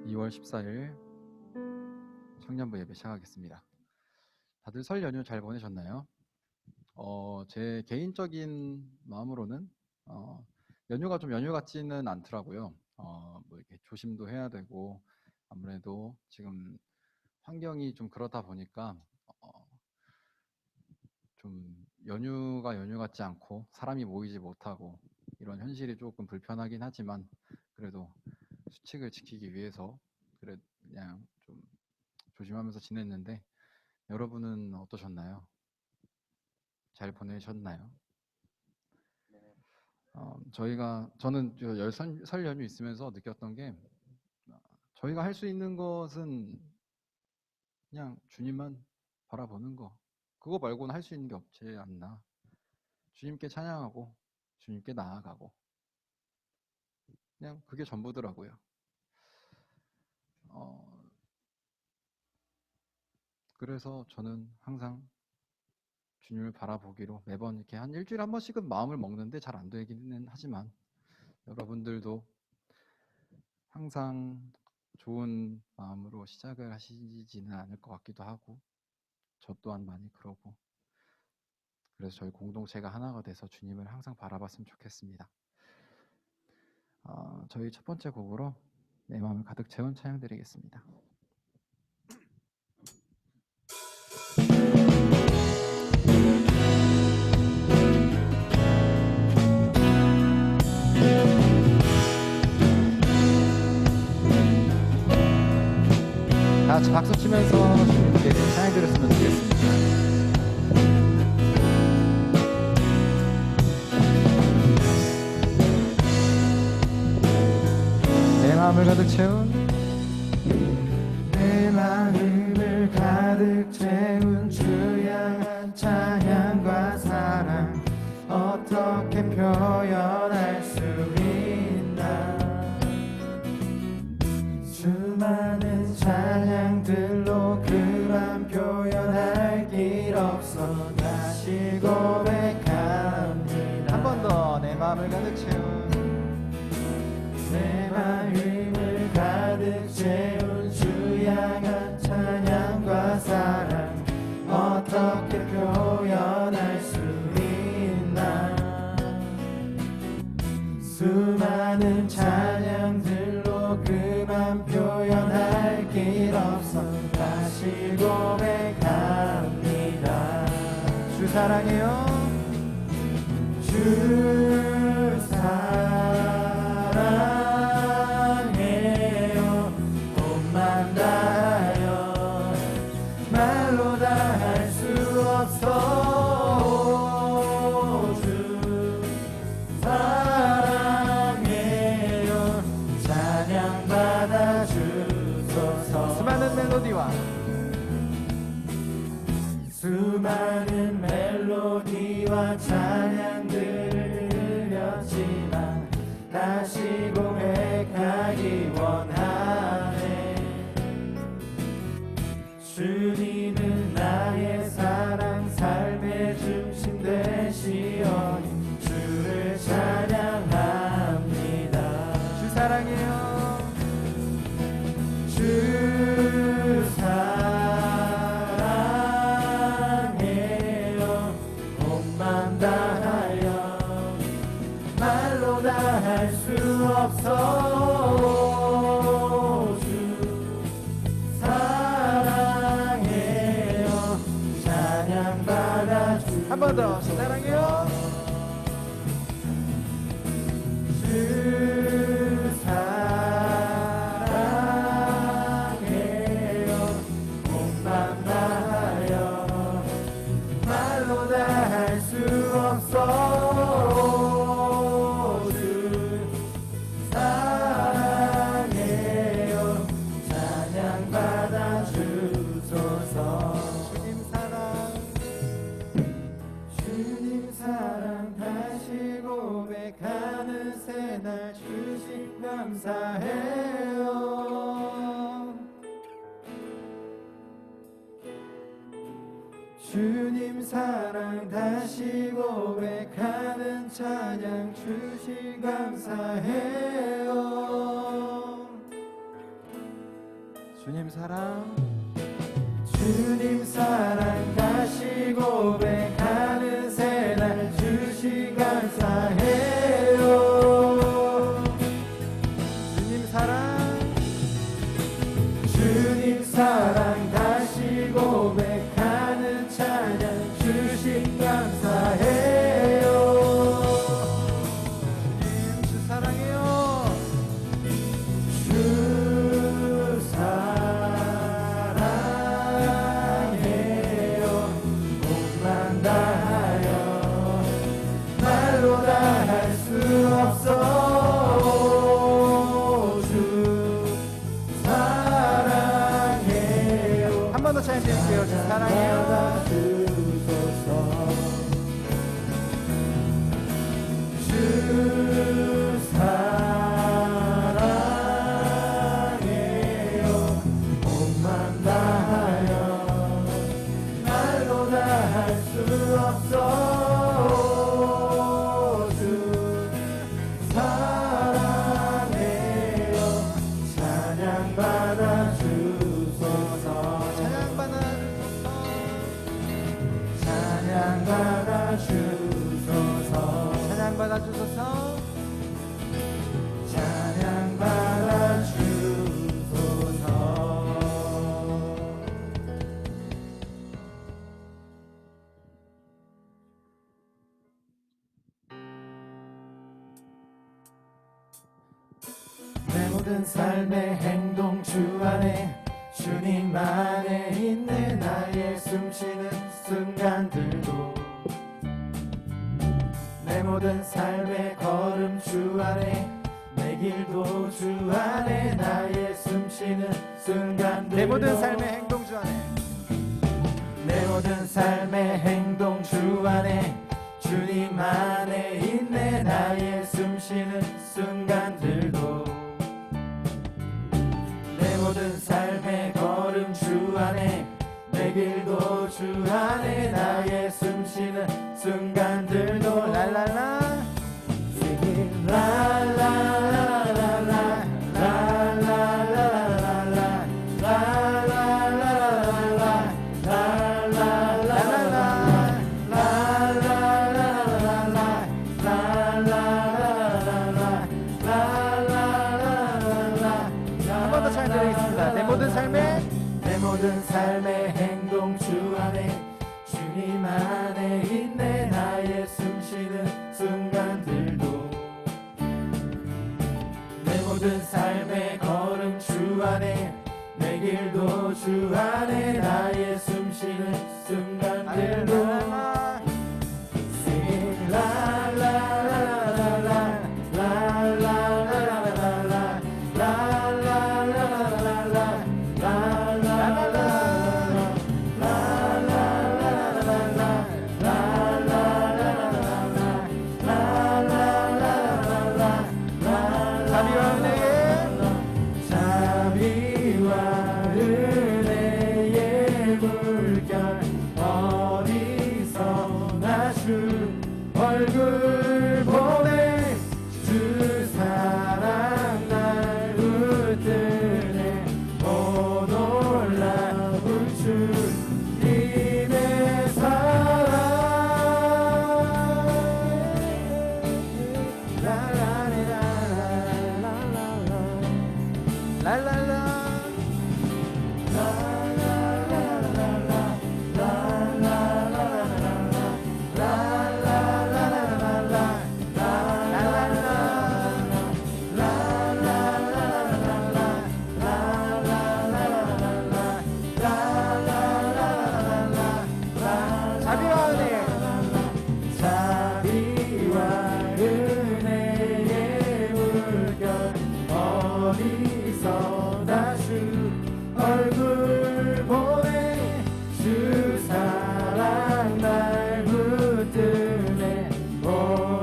2월 14일 청년부 예배 시작하겠습니다. 다들 설 연휴 잘 보내셨나요? 제 개인적인 마음으로는 연휴가 좀 연휴 같지는 않더라고요. 뭐 이렇게 조심도 해야 되고 아무래도 지금 환경이 좀 그렇다 보니까 좀 연휴가 연휴 같지 않고 사람이 모이지 못하고 이런 현실이 조금 불편하긴 하지만 그래도 수칙을 지키기 위해서 그냥 좀 조심하면서 지냈는데 여러분은 어떠셨나요? 잘 보내셨나요? 저는 설 연휴 있으면서 느꼈던 게 저희가 할 수 있는 것은 그냥 주님만 바라보는 거, 그거 말고는 할 수 있는 게 없지 않나. 주님께 찬양하고 주님께 나아가고 그냥 그게 전부더라고요. 그래서 저는 항상 주님을 바라보기로 매번 이렇게 한 일주일에 한 번씩은 마음을 먹는데 잘 안 되기는 하지만 여러분들도 항상 좋은 마음으로 시작을 하시지는 않을 것 같기도 하고 저 또한 많이 그러고 그래서 저희 공동체가 하나가 돼서 주님을 항상 바라봤으면 좋겠습니다. 저희 첫 번째 곡으로 내 마음을 가득 채운 찬양 드리겠습니다. 다 같이 박수 치면서 주님께 찬양 드렸으면 좋겠습니다. 내 마음을 가득 채운 내 마음을 가득 채운 주 향한 찬양과 사랑 어떻게 표현할 수 있나. 수많은 찬양들로 그만 표현할 길 없어 다시 고백합니다. 한 번 더 내 마음을 가득 채운 내 마음을 가득 채운 주 향한 찬양과 사랑 어떻게 표현할 수 있나. 수많은 찬양들로 그만 표현할 길 없어 다시 고백합니다. 주 사랑해요. 주 사랑해요. 몸만 다하여 말로 다 할 수 없어. 주 사랑해요. 찬양 받아 주소서. 수많은 멜로디와 수많은 멜로디와 찬양들을 들렸지만 다시 고백하기 원하네. 주님은 나의 사랑 삶의 중심 되시오니 주를 찬양합니다. 주 사랑해요. 주 사랑해요. 몸만 다하여 말로 다 할 수 없어. 주 사랑해요. 찬양 받아 주. 한 번 더 사랑해요. 주 사랑해요. 몸만 다하여 말로 다 할 수 없어. 주 사랑해요. 찬양 받아 주소서. 주님 사랑 다시 고백하는 새날 주신 감사해요. 주님 사랑 다시 고백하는 찬양 주신 감사해요. 주님 사랑 주님 사랑 다시 고백하는 새날 주시 감사해요. 주님 사랑 다시 고백하는 찬양 주신 감사해요. 주님 주 사랑해요. 주 사랑해요. 목만 다하여 말로 다 할 수 없어. 주 사랑해요. 한 번 더 찬양 드릴게요. 주 사랑해요. 주 사랑해요. 몸만 다하여 말로 다 할 수 없어. 주 사랑해요. 찬양받아 주소서. 찬양받아 주소서. 찬양받아 주소서. 찬양받아 주소서. 내 모든 삶의 행동 주 안에 주님 안에 있네. 나의 숨쉬는 순간들도 내 모든 삶의 걸음 주 안에 내 길도 주 안에 나의 숨쉬는 순간들도 내 모든 삶의 행동 주 안에 내 모든 삶의 행동 주 안에 주님 안에 있네. 나의 숨쉬는 순간들도 내 모든 삶의 걸음 주 안에 내 길도 주 안에 나의 숨쉬는 순간들도 랄랄라 singing 랄랄라라라라 랄랄라라라라 랄랄라라라라 랄랄라라라라 랄랄라라라라 랄랄라라라라 한 번 더 찬양드리겠습니다. 내 모든 삶의 행동 주 안에 주님 안에 있네. 나의 숨쉬는 순간들도 내 모든 삶의 걸음 주 안에 내 길도 주 안에 나의 숨쉬는 순간들도 Sing la la la la la la la la 자비와 은혜의 물결 어디서나 주 얼굴 보내 주 사랑 날 웃드네. 오 놀라운 주님의 사랑 라라라라라라라라 자비와 은혜의 물결 어디서나 주 얼굴 보내 주 사랑 날 붙드네. 오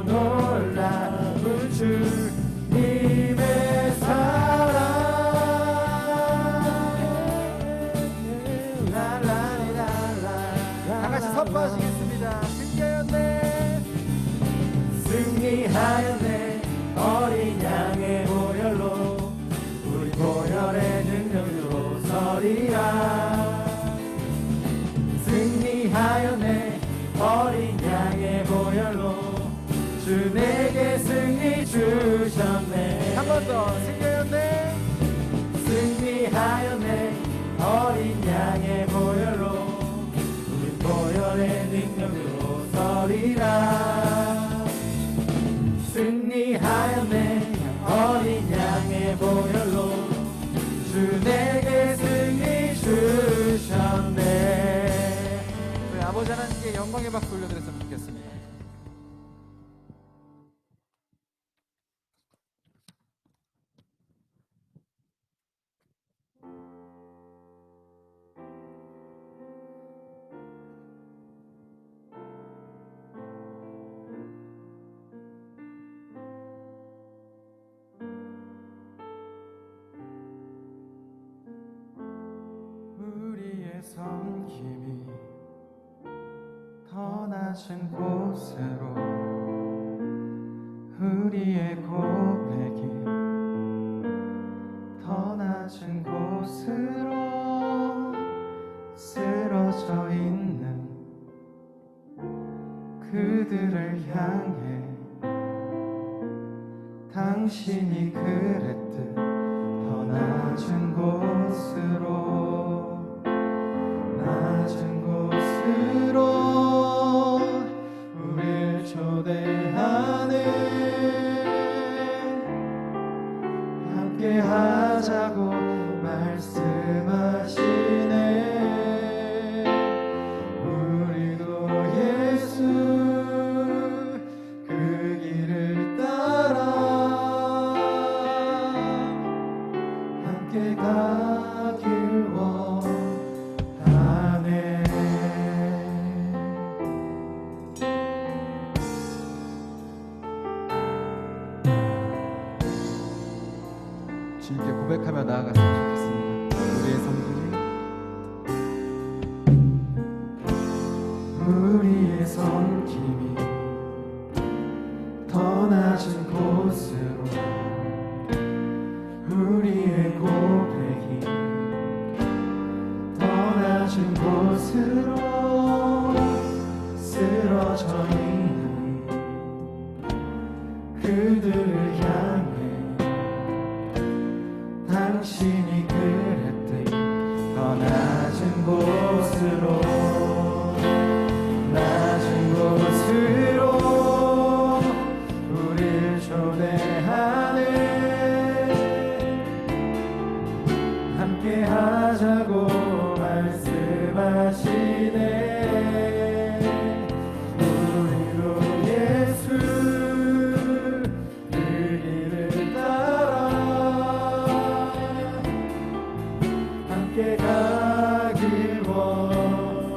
놀라운 주님의 사랑 다 같이 선포하시겠습니다. 승리하였네. 어린 양의 보혈로 우리 보혈의 능력으로 서리라. 승리하여 내 어린 양의 보혈로 주 내게 승리 주셨네. 한 번 더. 승리하여 내 어린 양의 보혈로 우리 보혈의 능력으로 서리라. 승리하여 내 어린 양의 보혈로 주 내게 승리 주셨네. 우리 아버지 하나님께 영광의 박수 올려드렸으면 좋겠습니다. 우리의 섬김이 더 낮은 곳으로 우리의 고백이 더 낮은 곳으로 쓰러져 있는 그들을 향해 당신이 그랬듯 더 낮은 곳으로 우릴 초대하네. 함께 하자고 말씀하시네. 우리도 예수 그 길을 따라 함께 가길 원하네. 주님께 고백하며 나아갔으면 좋겠습니다. 우리의 섬김이 더 낮은 곳으로 우리의 고백이 더 낮은 곳으로 쓰러져 있는 그들을 향해 당신이 그랬듯 더 낮은 곳으로 우릴 초대하네. 함께 하자고 말씀하시네. 우리로 예수 그 길을 따라 함께 가길 원하네.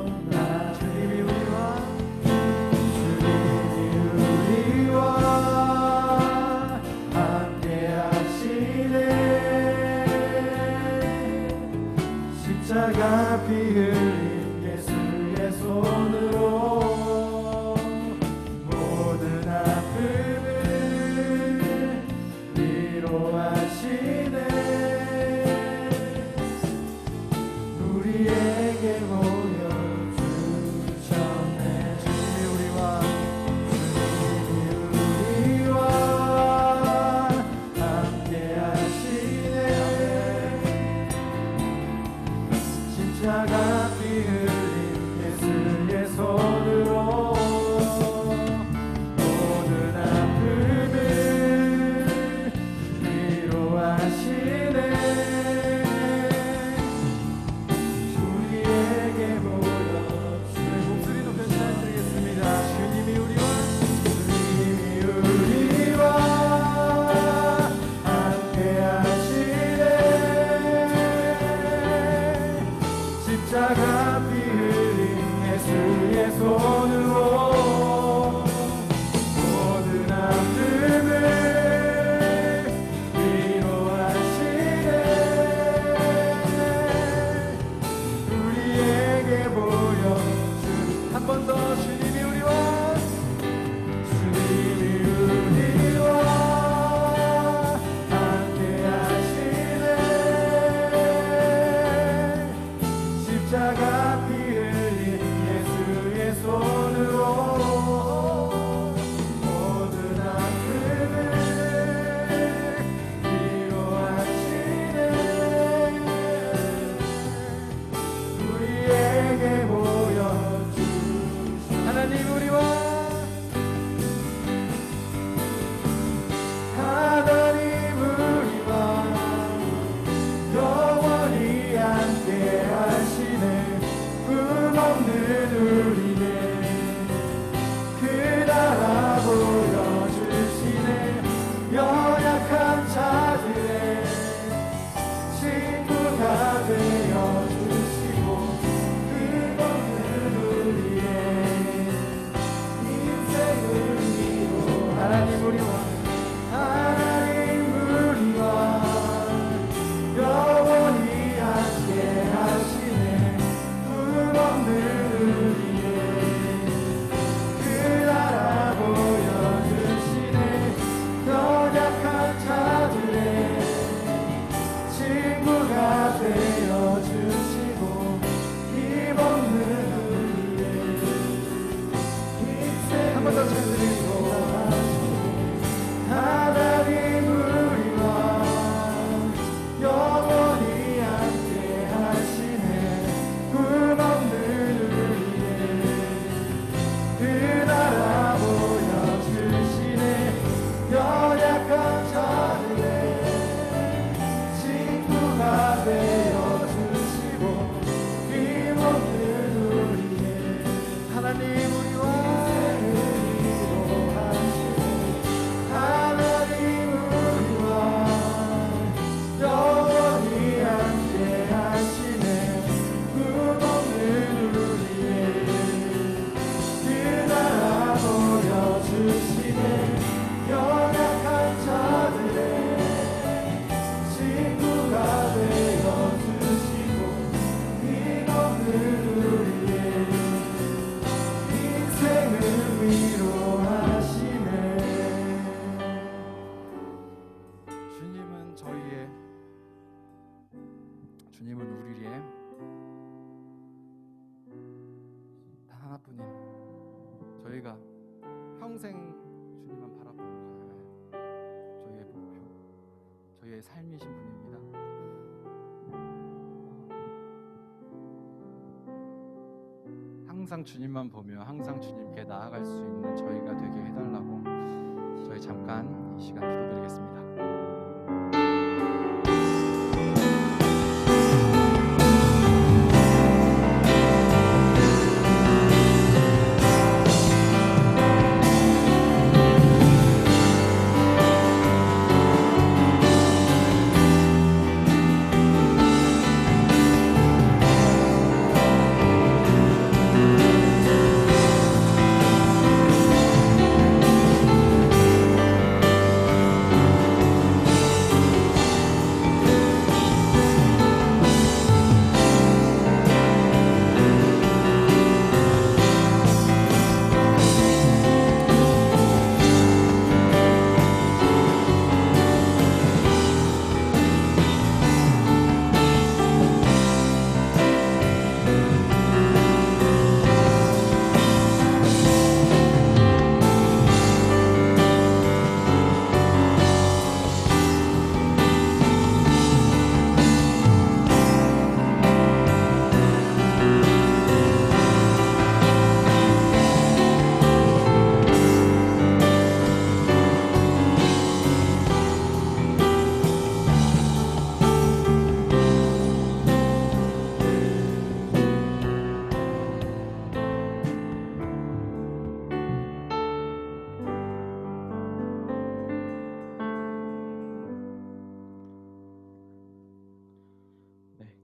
하나님 우리와 영원히 함께 하시네. 꿈없는 우리의 그 나라 보여주시네. 연약한 자들의 친구가 되어주시고 힘없는 우리의 인생 한번 더 쳐드리고 하나님 우리와 영원히 함께 하시네. 꿈없는 우리의 그 나라 보여주시네. 연약한 자들의 친구가 되어주시고 힘없는 우리의 하나님 우리와 하나님 우리와 영원히 함께 하시네. 꿈없는 우리의 그 나라 보여주시네. 연약한 자들의 친구가 되어주시고 힘없는 우리의 인생을 위로하시네. 주님은 우리의 단 하나뿐인, 저희가 평생 주님만 바라보고 가야 저희의 목표, 저희의 삶이신 분입니다. 항상 주님만 보며 항상 주님께 나아갈 수 있는 저희가 되게 해달라고 저희 잠깐 이 시간 기도드리겠습니다.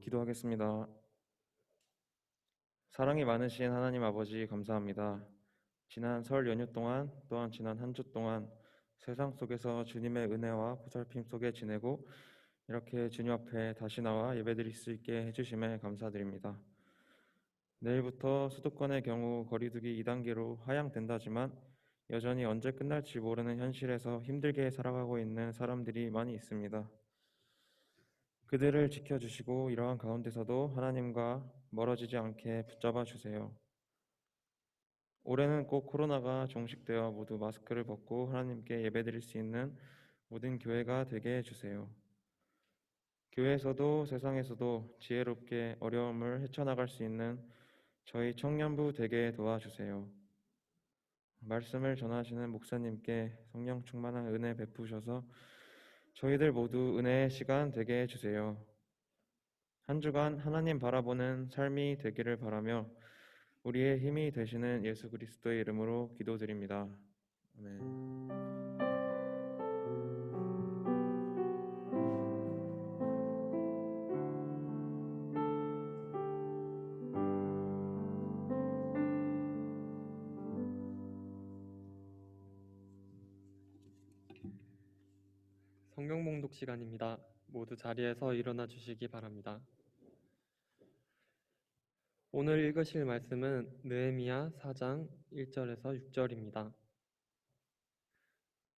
기도하겠습니다. 사랑이 많으신 하나님 아버지 감사합니다. 지난 설 연휴 동안 또한 지난 한 주 동안 세상 속에서 주님의 은혜와 보살핌 속에 지내고 이렇게 주님 앞에 다시 나와 예배드릴 수 있게 해주심에 감사드립니다. 내일부터 수도권의 경우 거리두기 2단계로 하향된다지만 여전히 언제 끝날지 모르는 현실에서 힘들게 살아가고 있는 사람들이 많이 있습니다. 그들을 지켜주시고 이러한 가운데서도 하나님과 멀어지지 않게 붙잡아 주세요. 올해는 꼭 코로나가 종식되어 모두 마스크를 벗고 하나님께 예배드릴 수 있는 모든 교회가 되게 해주세요. 교회에서도 세상에서도 지혜롭게 어려움을 헤쳐나갈 수 있는 저희 청년부 되게 도와주세요. 말씀을 전하시는 목사님께 성령 충만한 은혜 베푸셔서 저희들 모두 은혜의 시간 되게 해주세요. 한 주간 하나님 바라보는 삶이 되기를 바라며 우리의 힘이 되시는 예수 그리스도의 이름으로 기도드립니다. 아멘. 성경 봉독 시간입니다. 모두 자리에서 일어나 주시기 바랍니다. 오늘 읽으실 말씀은 느헤미야 4장 1절에서 6절입니다.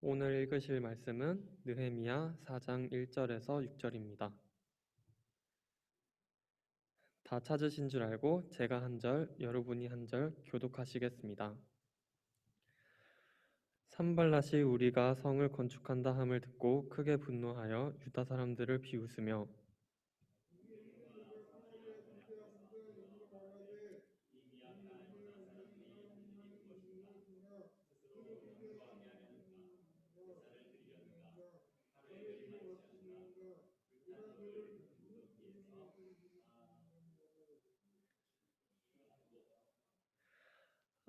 오늘 읽으실 말씀은 느헤미야 4장 1절에서 6절입니다. 다 찾으신 줄 알고 제가 한 절, 여러분이 한 절 교독하시겠습니다. 산발랏이 우리가 성을 건축한다 함을 듣고 크게 분노하여 유다 사람들을 비웃으며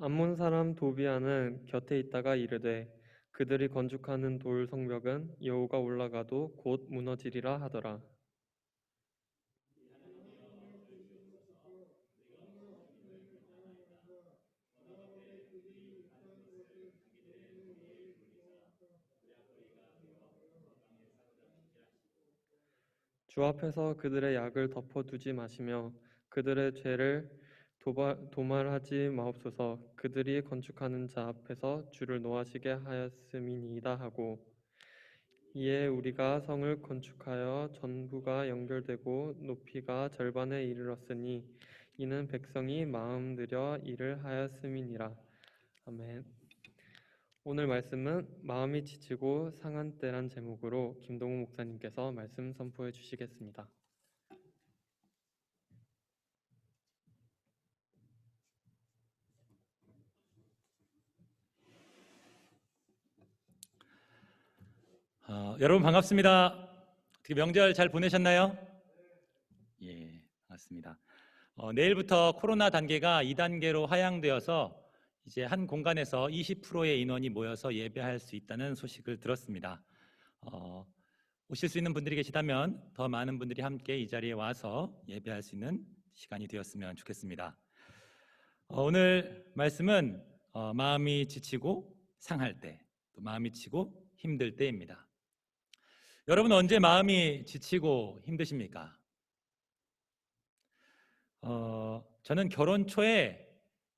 암몬 사람 도비아는 곁에 있다가 이르되 그들이 건축하는 돌 성벽은 여호가 올라가도 곧 무너지리라 하더라. 주 앞에서 그들의 약을 덮어두지 마시며 그들의 죄를 도말하지 마옵소서. 그들이 건축하는 자 앞에서 주를 노하시게 하였음이니이다 하고 이에 우리가 성을 건축하여 전부가 연결되고 높이가 절반에 이르렀으니 이는 백성이 마음 들여 일을 하였음이니라. 아멘. 오늘 말씀은 마음이 지치고 상한 때란 제목으로 김동우 목사님께서 말씀 선포해 주시겠습니다. 여러분 반갑습니다. 어떻게 명절 잘 보내셨나요? 예, 반갑습니다. 내일부터 코로나 단계가 2단계로 하향되어서 이제 한 공간에서 20%의 인원이 모여서 예배할 수 있다는 소식을 들었습니다. 오실 수 있는 분들이 계시다면 더 많은 분들이 함께 이 자리에 와서 예배할 수 있는 시간이 되었으면 좋겠습니다. 오늘 말씀은 마음이 지치고 상할 때, 또 마음이 지치고 힘들 때입니다. 여러분 언제 마음이 지치고 힘드십니까? 저는 결혼 초에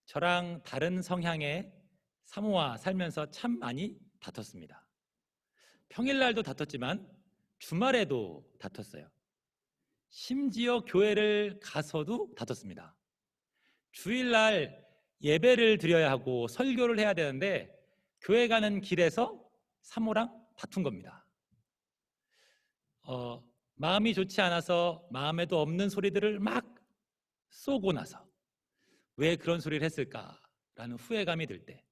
저랑 다른 성향의 사모와 살면서 참 많이 다퉜습니다. 평일날도 다퉜지만 주말에도 다퉜어요. 심지어 교회를 가서도 다퉜습니다. 주일날 예배를 드려야 하고 설교를 해야 되는데 교회 가는 길에서 사모랑 다툰 겁니다. 마음이 좋지 않아서 마음에도 없는 소리들을 막 쏘고 나서 왜 그런 소리를 했을까라는 후회감이 들 때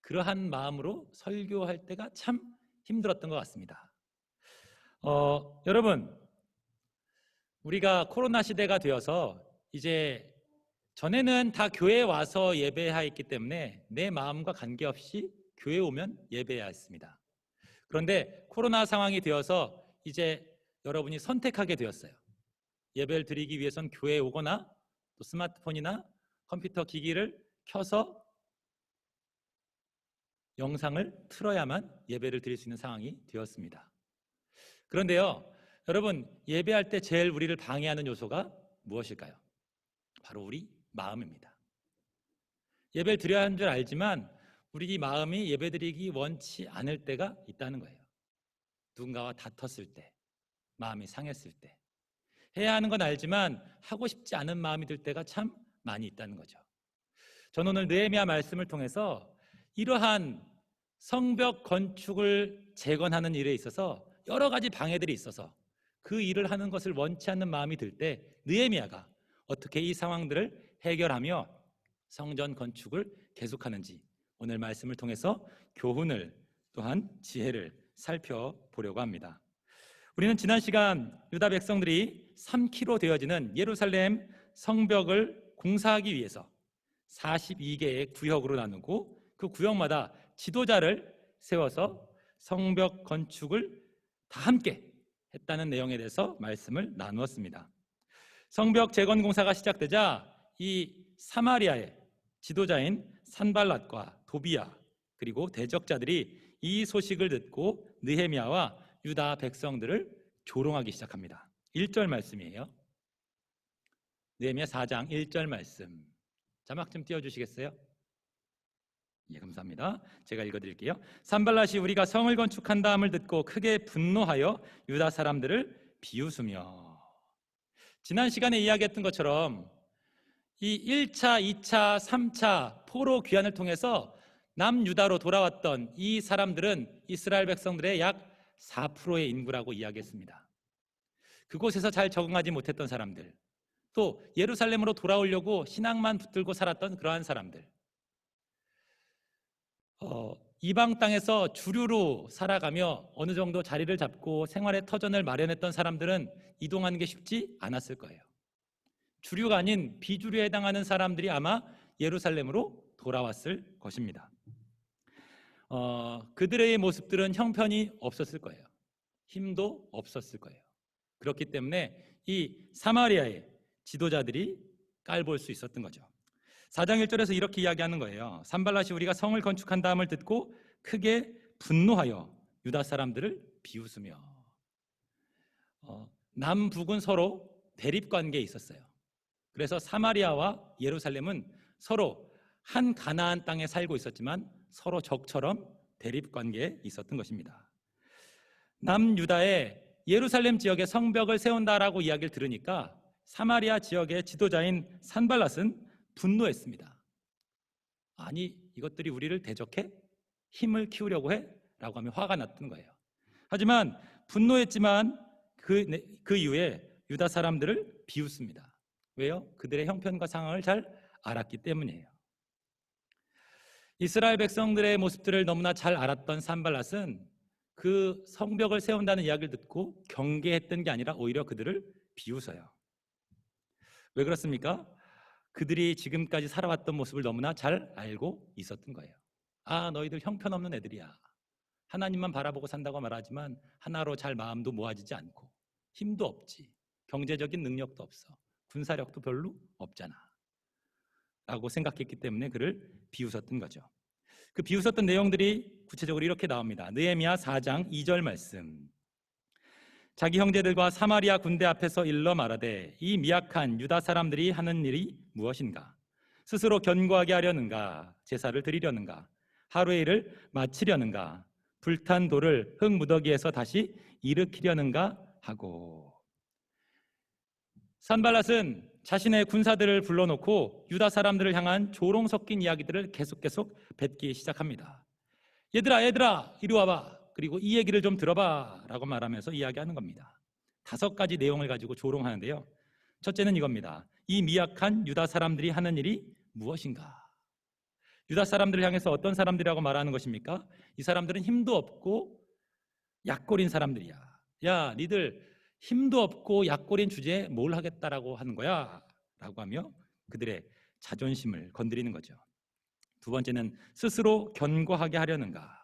그러한 마음으로 설교할 때가 참 힘들었던 것 같습니다. 여러분 우리가 코로나 시대가 되어서 이제 전에는 다 교회에 와서 예배했기 때문에 내 마음과 관계없이 교회에 오면 예배해야 했습니다. 그런데 코로나 상황이 되어서 이제 여러분이 선택하게 되었어요. 예배를 드리기 위해선 교회에 오거나 또 스마트폰이나 컴퓨터 기기를 켜서 영상을 틀어야만 예배를 드릴 수 있는 상황이 되었습니다. 그런데요, 여러분 예배할 때 제일 우리를 방해하는 요소가 무엇일까요? 바로 우리 마음입니다. 예배를 드려야 하는 줄 알지만 우리 마음이 예배드리기 원치 않을 때가 있다는 거예요. 누군가와 다퉜을 때, 마음이 상했을 때, 해야 하는 건 알지만 하고 싶지 않은 마음이 들 때가 참 많이 있다는 거죠. 저는 오늘 느헤미야 말씀을 통해서 이러한 성벽 건축을 재건하는 일에 있어서 여러 가지 방해들이 있어서 그 일을 하는 것을 원치 않는 마음이 들 때 느헤미야가 어떻게 이 상황들을 해결하며 성전 건축을 계속하는지 오늘 말씀을 통해서 교훈을 또한 지혜를 살펴보려고 합니다. 우리는 지난 시간 유다 백성들이 3km 되어지는 예루살렘 성벽을 공사하기 위해서 42개의 구역으로 나누고 그 구역마다 지도자를 세워서 성벽 건축을 다 함께 했다는 내용에 대해서 말씀을 나누었습니다. 성벽 재건 공사가 시작되자 이 사마리아의 지도자인 산발랏과 도비야 그리고 대적자들이 이 소식을 듣고 느헤미야와 유다 백성들을 조롱하기 시작합니다. 1절 말씀이에요. 느헤미야 4장 1절 말씀. 자막 좀 띄워주시겠어요? 예, 감사합니다. 제가 읽어드릴게요. 산발랏이 우리가 성을 건축한다함을 듣고 크게 분노하여 유다 사람들을 비웃으며. 지난 시간에 이야기했던 것처럼 이 1차, 2차, 3차 포로 귀환을 통해서 남유다로 돌아왔던 이 사람들은 이스라엘 백성들의 약 4%의 인구라고 이야기했습니다. 그곳에서 잘 적응하지 못했던 사람들, 또 예루살렘으로 돌아오려고 신앙만 붙들고 살았던 그러한 사람들, 이방 땅에서 주류로 살아가며 어느 정도 자리를 잡고 생활의 터전을 마련했던 사람들은 이동하는 게 쉽지 않았을 거예요. 주류가 아닌 비주류에 해당하는 사람들이 아마 예루살렘으로 돌아왔을 것입니다. 그들의 모습들은 형편이 없었을 거예요. 힘도 없었을 거예요. 그렇기 때문에 이 사마리아의 지도자들이 깔볼 수 있었던 거죠. 4장 1절에서 이렇게 이야기하는 거예요. 산발랏이 우리가 성을 건축한다함을 듣고 크게 분노하여 유다 사람들을 비웃으며. 남북은 서로 대립 관계에 있었어요. 그래서 사마리아와 예루살렘은 서로 한 가나안 땅에 살고 있었지만 서로 적처럼 대립 관계에 있었던 것입니다. 남유다의 예루살렘 지역에 성벽을 세운다라고 이야기를 들으니까 사마리아 지역의 지도자인 산발랏은 분노했습니다. 아니, 이것들이 우리를 대적해? 힘을 키우려고 해? 라고 하며 화가 났던 거예요. 하지만 분노했지만 그 이후에 유다 사람들을 비웃습니다. 왜요? 그들의 형편과 상황을 잘 알았기 때문이에요. 이스라엘 백성들의 모습들을 너무나 잘 알았던 산발랏은 그 성벽을 세운다는 이야기를 듣고 경계했던 게 아니라 오히려 그들을 비웃어요. 왜 그렇습니까? 그들이 지금까지 살아왔던 모습을 너무나 잘 알고 있었던 거예요. 아, 너희들 형편없는 애들이야. 하나님만 바라보고 산다고 말하지만 하나로 잘 마음도 모아지지 않고 힘도 없지. 경제적인 능력도 없어. 군사력도 별로 없잖아. 라고 생각했기 때문에 그를 비웃었던 거죠. 그 비웃었던 내용들이 구체적으로 이렇게 나옵니다. 느헤미야 4장 2절 말씀. 자기 형제들과 사마리아 군대 앞에서 일러 말하되 이 미약한 유다 사람들이 하는 일이 무엇인가? 스스로 견고하게 하려는가? 제사를 드리려는가? 하루의 일을 마치려는가? 불탄 돌을 흙 무더기에서 다시 일으키려는가 하고. 산발랏은 자신의 군사들을 불러놓고 유다 사람들을 향한 조롱 섞인 이야기들을 계속 뱉기 시작합니다. 얘들아 이리 와봐. 그리고 이 얘기를 좀 들어봐 라고 말하면서 이야기하는 겁니다. 5가지 내용을 가지고 조롱하는데요. 첫째는 이겁니다. 이 미약한 유다 사람들이 하는 일이 무엇인가? 유다 사람들을 향해서 어떤 사람들이라고 말하는 것입니까? 이 사람들은 힘도 없고 약골인 사람들이야. 야, 니들 힘도 없고 약골인 주제에 뭘 하겠다라고 하는 거야? 라고 하며 그들의 자존심을 건드리는 거죠. 두 번째는 스스로 견고하게 하려는가?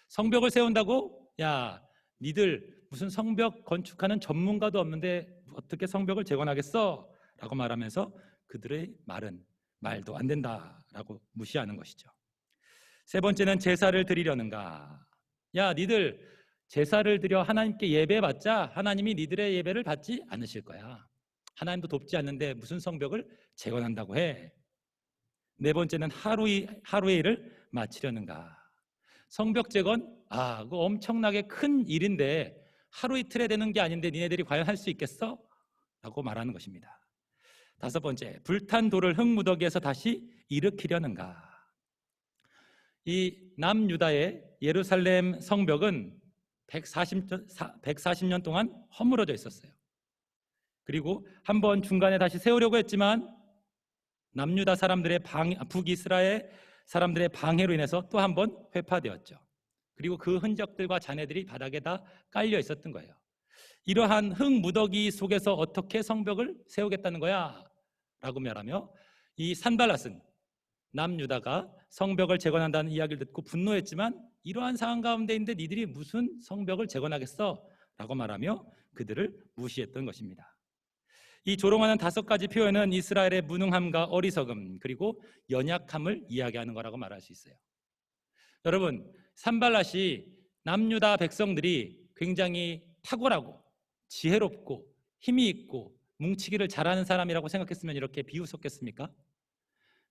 성벽을 세운다고? 야, 니들 무슨 성벽 건축하는 전문가도 없는데 어떻게 성벽을 재건하겠어? 라고 말하면서 그들의 말은 말도 안 된다라고 무시하는 것이죠. 세 번째는 제사를 드리려는가? 야, 니들 제사를 드려 하나님께 예배받자 하나님이 니들의 예배를 받지 않으실 거야. 하나님도 돕지 않는데 무슨 성벽을 재건한다고 해? 네 번째는 하루의 일을 마치려는가? 성벽 재건? 그거 엄청나게 큰 일인데 하루 이틀에 되는 게 아닌데 니네들이 과연 할 수 있겠어? 라고 말하는 것입니다. 5번째, 불탄 돌을 흙 무더기에서 다시 일으키려는가? 이 남유다의 예루살렘 성벽은 140년 동안 허물어져 있었어요. 그리고 한번 중간에 다시 세우려고 했지만 남유다 사람들의 북이스라엘 사람들의 방해로 인해서 또 한 번 회파되었죠. 그리고 그 흔적들과 잔해들이 바닥에 다 깔려 있었던 거예요. 이러한 흙 무더기 속에서 어떻게 성벽을 세우겠다는 거야? 라고 말하며 이 산발랏은 남유다가 성벽을 재건한다는 이야기를 듣고 분노했지만 이러한 상황 가운데인데 니들이 무슨 성벽을 재건하겠어? 라고 말하며 그들을 무시했던 것입니다. 이 조롱하는 5가지 표현은 이스라엘의 무능함과 어리석음 그리고 연약함을 이야기하는 거라고 말할 수 있어요. 여러분, 산발랏이 남유다 백성들이 굉장히 탁월하고 지혜롭고 힘이 있고 뭉치기를 잘하는 사람이라고 생각했으면 이렇게 비웃었겠습니까?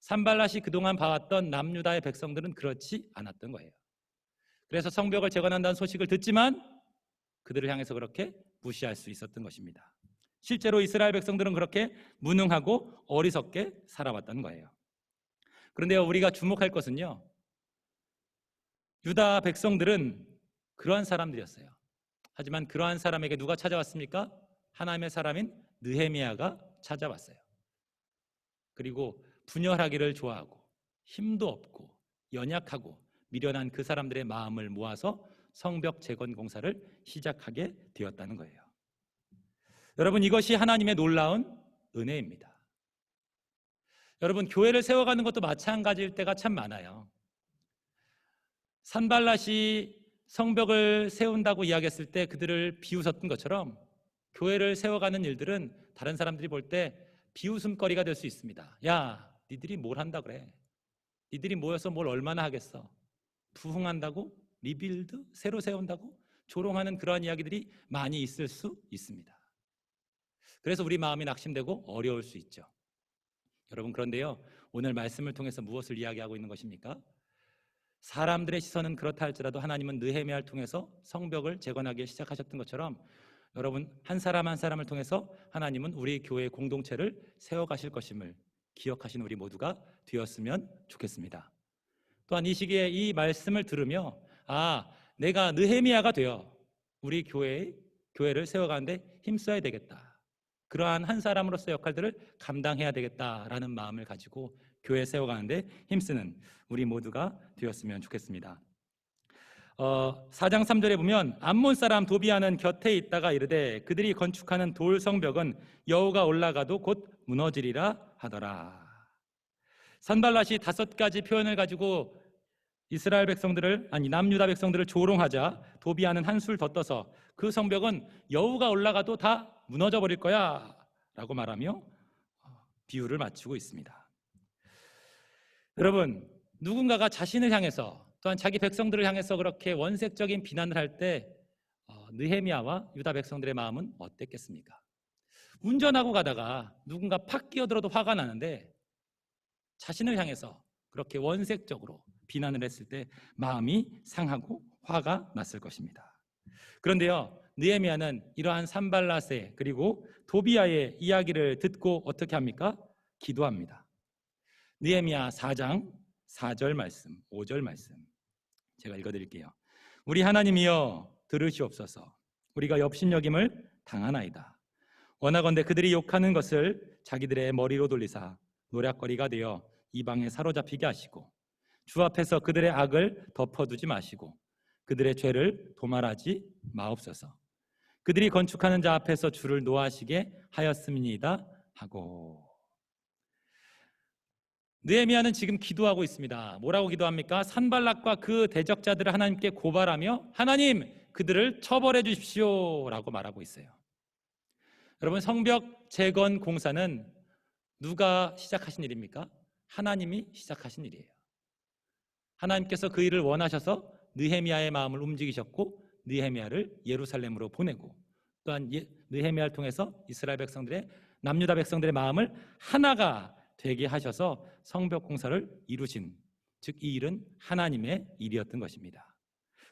산발랏이 그동안 봐왔던 남유다의 백성들은 그렇지 않았던 거예요. 그래서 성벽을 재건한다는 소식을 듣지만 그들을 향해서 그렇게 무시할 수 있었던 것입니다. 실제로 이스라엘 백성들은 그렇게 무능하고 어리석게 살아왔던 거예요. 그런데 우리가 주목할 것은요, 유다 백성들은 그러한 사람들이었어요. 하지만 그러한 사람에게 누가 찾아왔습니까? 하나님의 사람인 느헤미야가 찾아왔어요. 그리고 분열하기를 좋아하고 힘도 없고 연약하고 미련한 그 사람들의 마음을 모아서 성벽 재건 공사를 시작하게 되었다는 거예요. 여러분, 이것이 하나님의 놀라운 은혜입니다. 여러분, 교회를 세워가는 것도 마찬가지일 때가 참 많아요. 산발랏이 성벽을 세운다고 이야기했을 때 그들을 비웃었던 것처럼 교회를 세워가는 일들은 다른 사람들이 볼 때 비웃음거리가 될 수 있습니다. 야, 니들이 뭘 한다 그래? 니들이 모여서 뭘 얼마나 하겠어? 부흥한다고? 리빌드? 새로 세운다고? 조롱하는 그러한 이야기들이 많이 있을 수 있습니다. 그래서 우리 마음이 낙심되고 어려울 수 있죠. 여러분, 그런데요, 오늘 말씀을 통해서 무엇을 이야기하고 있는 것입니까? 사람들의 시선은 그렇다 할지라도 하나님은 느헤미야를 통해서 성벽을 재건하기 시작하셨던 것처럼 여러분, 한 사람 한 사람을 통해서 하나님은 우리 교회의 공동체를 세워가실 것임을 기억하신 우리 모두가 되었으면 좋겠습니다. 또한 이 시기에 이 말씀을 들으며 내가 느헤미야가 되어 우리 교회를 세워가는데 힘써야 되겠다, 그러한 한 사람으로서 역할들을 감당해야 되겠다라는 마음을 가지고 교회 세워가는데 힘쓰는 우리 모두가 되었으면 좋겠습니다. 4장 3절에 보면 암몬 사람 도비아는 곁에 있다가 이르되 그들이 건축하는 돌 성벽은 여호가 올라가도 곧 무너지리라 하더라. 산발랏이 5가지 표현을 가지고 이스라엘 백성들을, 남유다 백성들을 조롱하자 도비아는 한술 더 떠서 그 성벽은 여호가 올라가도 다 무너져 버릴 거야 라고 말하며 비유를 맞추고 있습니다. 여러분, 누군가가 자신을 향해서 또한 자기 백성들을 향해서 그렇게 원색적인 비난을 할 때 느헤미야와 유다 백성들의 마음은 어땠겠습니까? 운전하고 가다가 누군가 팍 끼어들어도 화가 나는데 자신을 향해서 그렇게 원색적으로 비난을 했을 때 마음이 상하고 화가 났을 것입니다. 그런데요, 느헤미야는 이러한 산발랏의 그리고 도비아의 이야기를 듣고 어떻게 합니까? 기도합니다. 느헤미야 4장 4절 말씀, 5절 말씀 제가 읽어드릴게요. 우리 하나님이여 들으시옵소서. 우리가 업신여김을 당하나이다. 원하건대 그들이 욕하는 것을 자기들의 머리로 돌리사 노략거리가 되어 이방에 사로잡히게 하시고 주 앞에서 그들의 악을 덮어두지 마시고 그들의 죄를 도말하지 마옵소서. 그들이 건축하는 자 앞에서 주를 노하시게 하였음이니이다 하고. 느헤미야는 지금 기도하고 있습니다. 뭐라고 기도합니까? 산발락과 그 대적자들을 하나님께 고발하며 하나님, 그들을 처벌해 주십시오 라고 말하고 있어요. 여러분, 성벽 재건 공사는 누가 시작하신 일입니까? 하나님이 시작하신 일이에요. 하나님께서 그 일을 원하셔서 느헤미야의 마음을 움직이셨고 느헤미야를 예루살렘으로 보내고 또한 느헤미야를 통해서 이스라엘 백성들의, 남유다 백성들의 마음을 하나가 되게 하셔서 성벽 공사를 이루신, 즉 이 일은 하나님의 일이었던 것입니다.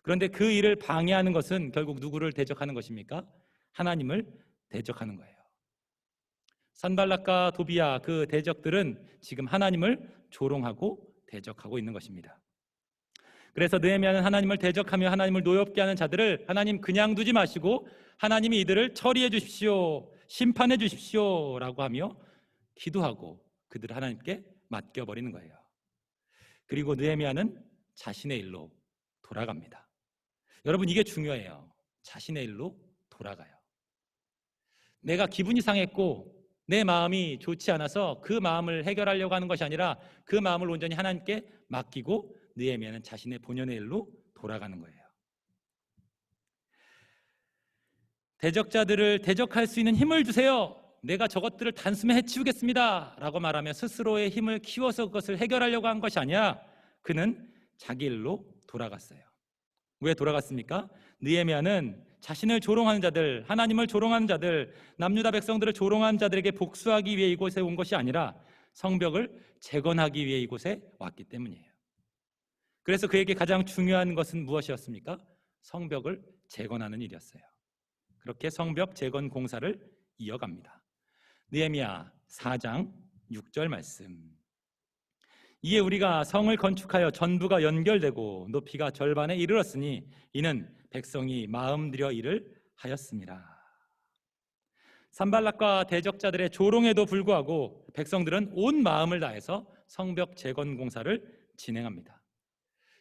그런데 그 일을 방해하는 것은 결국 누구를 대적하는 것입니까? 하나님을 대적하는 거예요. 산발락과 도비아 그 대적들은 지금 하나님을 조롱하고 대적하고 있는 것입니다. 그래서 느헤미야는 하나님을 대적하며 하나님을 노엽게 하는 자들을 하나님 그냥 두지 마시고 하나님이 이들을 처리해 주십시오, 심판해 주십시오 라고 하며 기도하고 그들을 하나님께 맡겨버리는 거예요. 그리고 느헤미야는 자신의 일로 돌아갑니다. 여러분, 이게 중요해요. 자신의 일로 돌아가요. 내가 기분이 상했고 내 마음이 좋지 않아서 그 마음을 해결하려고 하는 것이 아니라 그 마음을 온전히 하나님께 맡기고 느헤미야는 자신의 본연의 일로 돌아가는 거예요. 대적자들을 대적할 수 있는 힘을 주세요. 내가 저것들을 단숨에 해치우겠습니다 라고 말하며 스스로의 힘을 키워서 그것을 해결하려고 한 것이 아니야. 그는 자기 일로 돌아갔어요. 왜 돌아갔습니까? 느헤미야는 자신을 조롱하는 자들, 하나님을 조롱하는 자들, 남유다 백성들을 조롱하는 자들에게 복수하기 위해 이곳에 온 것이 아니라 성벽을 재건하기 위해 이곳에 왔기 때문이에요. 그래서 그에게 가장 중요한 것은 무엇이었습니까? 성벽을 재건하는 일이었어요. 그렇게 성벽 재건 공사를 이어갑니다. 느헤미야 4장 6절 말씀. 이에 우리가 성을 건축하여 전부가 연결되고 높이가 절반에 이르렀으니 이는 백성이 마음 들여 일을 하였습니다. 산발락과 대적자들의 조롱에도 불구하고 백성들은 온 마음을 다해서 성벽 재건 공사를 진행합니다.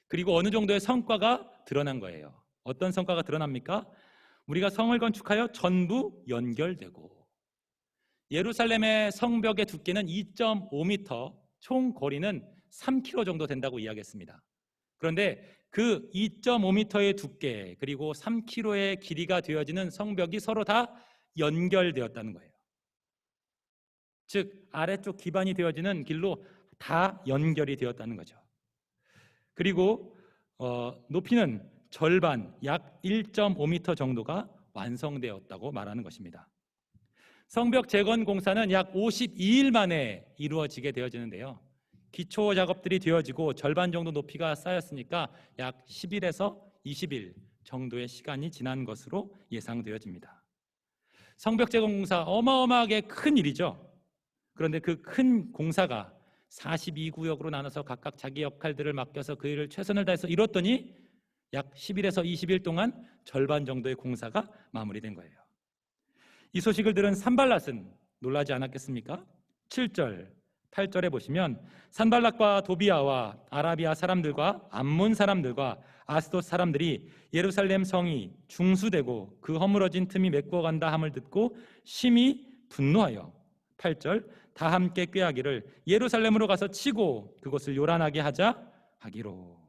그리고 어느 정도의 성과가 드러난 거예요. 어떤 성과가 드러납니까? 우리가 성을 건축하여 전부 연결되고, 예루살렘의 성벽의 두께는 2.5m, 총 거리는 3km 정도 된다고 이야기했습니다. 그런데 그 2.5m의 두께 그리고 3km의 길이가 되어지는 성벽이 서로 다 연결되었다는 거예요. 즉 아래쪽 기반이 되어지는 길로 다 연결이 되었다는 거죠. 그리고 높이는 절반, 약 1.5m 정도가 완성되었다고 말하는 것입니다. 성벽 재건 공사는 약 52일 만에 이루어지게 되어지는데요. 기초 작업들이 되어지고 절반 정도 높이가 쌓였으니까 약 10일에서 20일 정도의 시간이 지난 것으로 예상되어집니다. 성벽 재건 공사 어마어마하게 큰 일이죠. 그런데 그 큰 공사가 42구역으로 나눠서 각각 자기 역할들을 맡겨서 그 일을 최선을 다해서 이뤘더니 약 10일에서 20일 동안 절반 정도의 공사가 마무리된 거예요. 이 소식을 들은 산발랏은 놀라지 않았겠습니까? 7절, 8절에 보시면 산발락과 도비아와 아라비아 사람들과 암몬 사람들과 아스돗 사람들이 예루살렘 성이 중수되고 그 허물어진 틈이 메꿔간다 함을 듣고 심히 분노하여 8절 다 함께 꾀하기를 예루살렘으로 가서 치고 그곳을 요란하게 하자 하기로.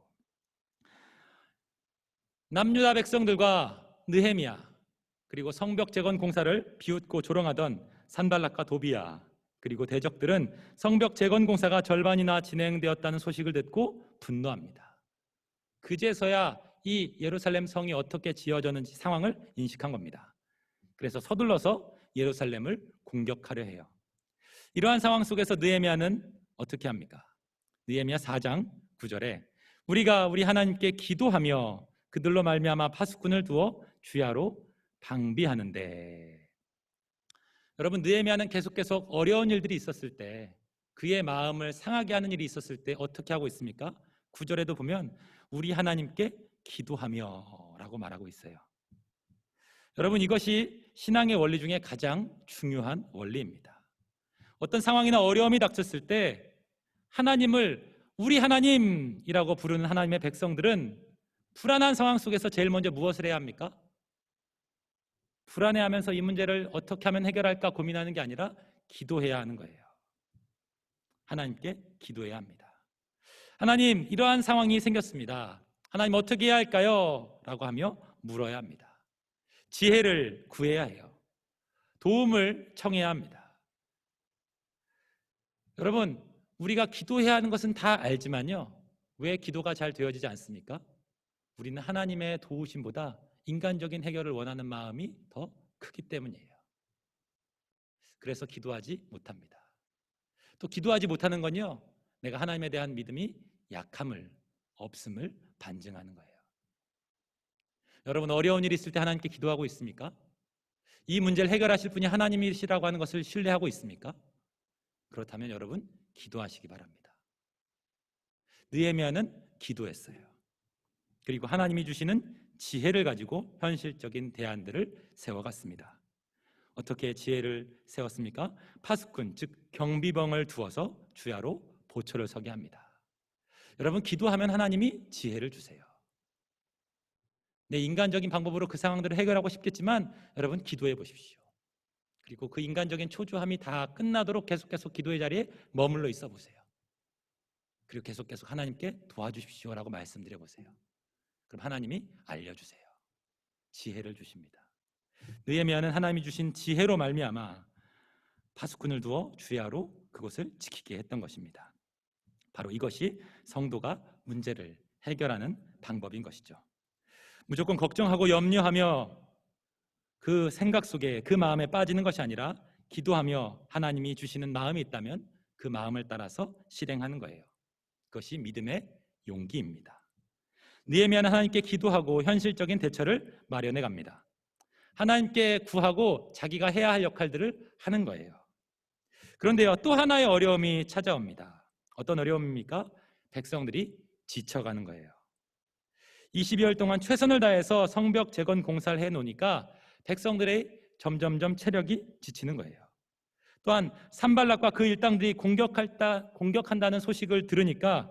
남유다 백성들과 느헤미야 그리고 성벽 재건 공사를 비웃고 조롱하던 산발락과 도비아 그리고 대적들은 성벽 재건 공사가 절반이나 진행되었다는 소식을 듣고 분노합니다. 그제서야 이 예루살렘 성이 어떻게 지어졌는지 상황을 인식한 겁니다. 그래서 서둘러서 예루살렘을 공격하려 해요. 이러한 상황 속에서 느헤미야는 어떻게 합니까? 느헤미야 4장 9절에 우리가 우리 하나님께 기도하며 그들로 말미암아 파수꾼을 두어 주야로 방비하는데. 여러분, 느헤미야는 계속 어려운 일들이 있었을 때, 그의 마음을 상하게 하는 일이 있었을 때 어떻게 하고 있습니까? 9절에도 보면 우리 하나님께 기도하며 라고 말하고 있어요. 여러분, 이것이 신앙의 원리 중에 가장 중요한 원리입니다. 어떤 상황이나 어려움이 닥쳤을 때 하나님을 우리 하나님이라고 부르는 하나님의 백성들은 불안한 상황 속에서 제일 먼저 무엇을 해야 합니까? 불안해하면서 이 문제를 어떻게 하면 해결할까 고민하는 게 아니라 기도해야 하는 거예요. 하나님께 기도해야 합니다. 하나님, 이러한 상황이 생겼습니다. 하나님 어떻게 해야 할까요? 라고 하며 물어야 합니다. 지혜를 구해야 해요. 도움을 청해야 합니다. 여러분, 우리가 기도해야 하는 것은 다 알지만요, 왜 기도가 잘 되어지지 않습니까? 우리는 하나님의 도우심보다 인간적인 해결을 원하는 마음이 더 크기 때문이에요. 그래서 기도하지 못합니다. 또 기도하지 못하는 건요, 내가 하나님에 대한 믿음이 약함을, 없음을 반증하는 거예요. 여러분, 어려운 일이 있을 때 하나님께 기도하고 있습니까? 이 문제를 해결하실 분이 하나님이시라고 하는 것을 신뢰하고 있습니까? 그렇다면 여러분, 기도하시기 바랍니다. 느헤미야는 기도했어요. 그리고 하나님이 주시는 지혜를 가지고 현실적인 대안들을 세워갔습니다. 어떻게 지혜를 세웠습니까? 파수꾼, 즉 경비병을 두어서 주야로 보초를 서게 합니다. 여러분, 기도하면 하나님이 지혜를 주세요. 내 인간적인 방법으로 그 상황들을 해결하고 싶겠지만 여러분, 기도해 보십시오. 그리고 그 인간적인 초조함이 다 끝나도록 계속 기도의 자리에 머물러 있어 보세요. 그리고 계속 하나님께 도와주십시오라고 말씀드려 보세요. 그럼 하나님이 알려주세요. 지혜를 주십니다. 느헤미야는 하나님이 주신 지혜로 말미암아 파수꾼을 두어 주야로 그곳을 지키게 했던 것입니다. 바로 이것이 성도가 문제를 해결하는 방법인 것이죠. 무조건 걱정하고 염려하며 그 생각 속에 그 마음에 빠지는 것이 아니라 기도하며 하나님이 주시는 마음이 있다면 그 마음을 따라서 실행하는 거예요. 그것이 믿음의 용기입니다. 느헤미야는 하나님께 기도하고 현실적인 대처를 마련해 갑니다. 하나님께 구하고 자기가 해야 할 역할들을 하는 거예요. 그런데요, 또 하나의 어려움이 찾아옵니다. 어떤 어려움입니까? 백성들이 지쳐가는 거예요. 22일 동안 최선을 다해서 성벽 재건 공사를 해놓으니까 백성들의 점점점 체력이 지치는 거예요. 또한 산발락과 그 일당들이 공격한다는 소식을 들으니까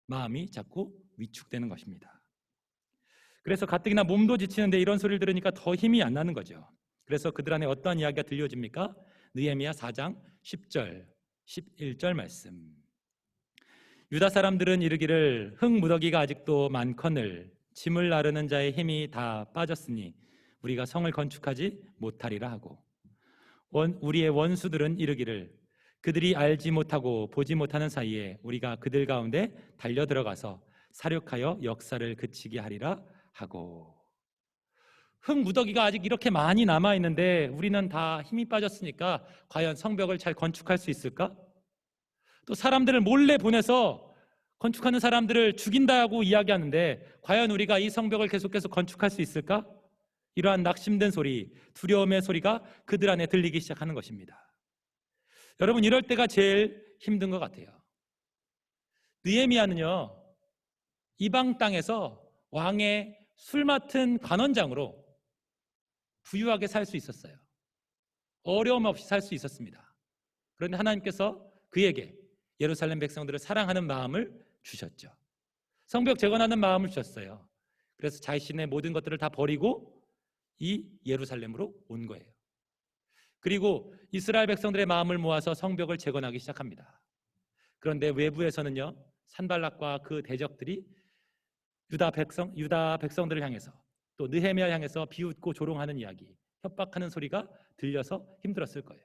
마음이 자꾸 위축되는 것입니다. 그래서 가뜩이나 몸도 지치는데 이런 소리를 들으니까 더 힘이 안 나는 거죠. 그래서 그들 안에 어떠한 이야기가 들려집니까? 느헤미야 4장 10절, 11절 말씀. 유다 사람들은 이르기를 흙무더기가 아직도 많거늘 짐을 나르는 자의 힘이 다 빠졌으니 우리가 성을 건축하지 못하리라 하고, 우리의 원수들은 이르기를 그들이 알지 못하고 보지 못하는 사이에 우리가 그들 가운데 달려 들어가서 사륙하여 역사를 그치게 하리라 하고. 흙무더기가 아직 이렇게 많이 남아있는데 우리는 다 힘이 빠졌으니까 과연 성벽을 잘 건축할 수 있을까? 또 사람들을 몰래 보내서 건축하는 사람들을 죽인다고 이야기하는데 과연 우리가 이 성벽을 계속해서 건축할 수 있을까? 이러한 낙심된 소리, 두려움의 소리가 그들 안에 들리기 시작하는 것입니다. 여러분, 이럴 때가 제일 힘든 것 같아요. 느헤미야는요, 이방 땅에서 왕의 술 맡은 관원장으로 부유하게 살 수 있었어요. 어려움 없이 살 수 있었습니다. 그런데 하나님께서 그에게 예루살렘 백성들을 사랑하는 마음을 주셨죠. 성벽 재건하는 마음을 주셨어요. 그래서 자신의 모든 것들을 다 버리고 이 예루살렘으로 온 거예요. 그리고 이스라엘 백성들의 마음을 모아서 성벽을 재건하기 시작합니다. 그런데 외부에서는요, 산발락과 그 대적들이 유다 백성들을 향해서 또 느헤미야를 향해서 비웃고 조롱하는 이야기, 협박하는 소리가 들려서 힘들었을 거예요.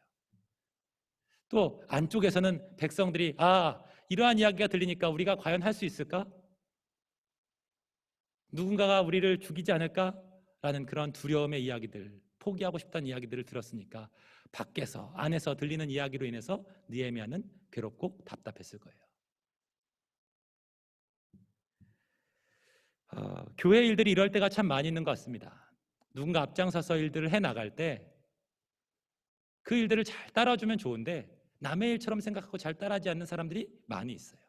또 안쪽에서는 백성들이 이러한 이야기가 들리니까 우리가 과연 할 수 있을까? 누군가가 우리를 죽이지 않을까? 라는 그런 두려움의 이야기들, 포기하고 싶다는 이야기들을 들었으니까 밖에서 안에서 들리는 이야기로 인해서 느헤미야는 괴롭고 답답했을 거예요. 교회 일들이 이럴 때가 참 많이 있는 것 같습니다. 누군가 앞장서서 일들을 해나갈 때 그 일들을 잘 따라주면 좋은데 남의 일처럼 생각하고 잘 따라하지 않는 사람들이 많이 있어요.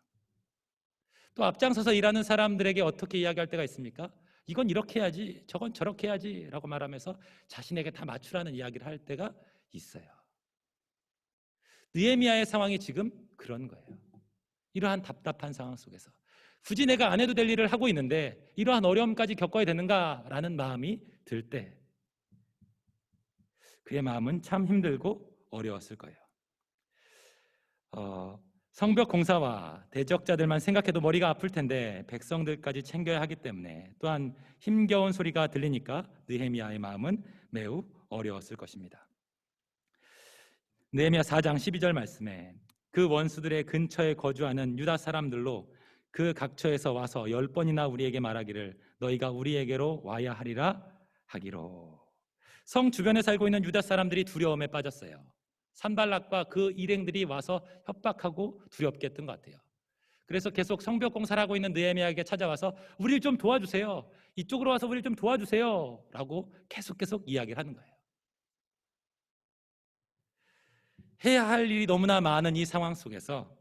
또 앞장서서 일하는 사람들에게 어떻게 이야기할 때가 있습니까? 이건 이렇게 해야지, 저건 저렇게 해야지 라고 말하면서 자신에게 다 맞추라는 이야기를 할 때가 있어요. 느헤미야의 상황이 지금 그런 거예요. 이러한 답답한 상황 속에서 굳이 내가 안 해도 될 일을 하고 있는데 이러한 어려움까지 겪어야 되는가라는 마음이 들 때 그의 마음은 참 힘들고 어려웠을 거예요. 성벽 공사와 대적자들만 생각해도 머리가 아플 텐데 백성들까지 챙겨야 하기 때문에 또한 힘겨운 소리가 들리니까 느헤미야의 마음은 매우 어려웠을 것입니다. 느헤미야 4장 12절 말씀에 그 원수들의 근처에 거주하는 유다 사람들로 그 각처에서 와서 10번이나 우리에게 말하기를 너희가 우리에게로 와야 하리라 하기로. 성 주변에 살고 있는 유다 사람들이 두려움에 빠졌어요. 산발락과 그 일행들이 와서 협박하고 두렵게 했던 것 같아요. 그래서 계속 성벽 공사를 하고 있는 느헤미야에게 찾아와서 우리를 좀 도와주세요. 이쪽으로 와서 우리를 좀 도와주세요. 라고 계속 이야기를 하는 거예요. 해야 할 일이 너무나 많은 이 상황 속에서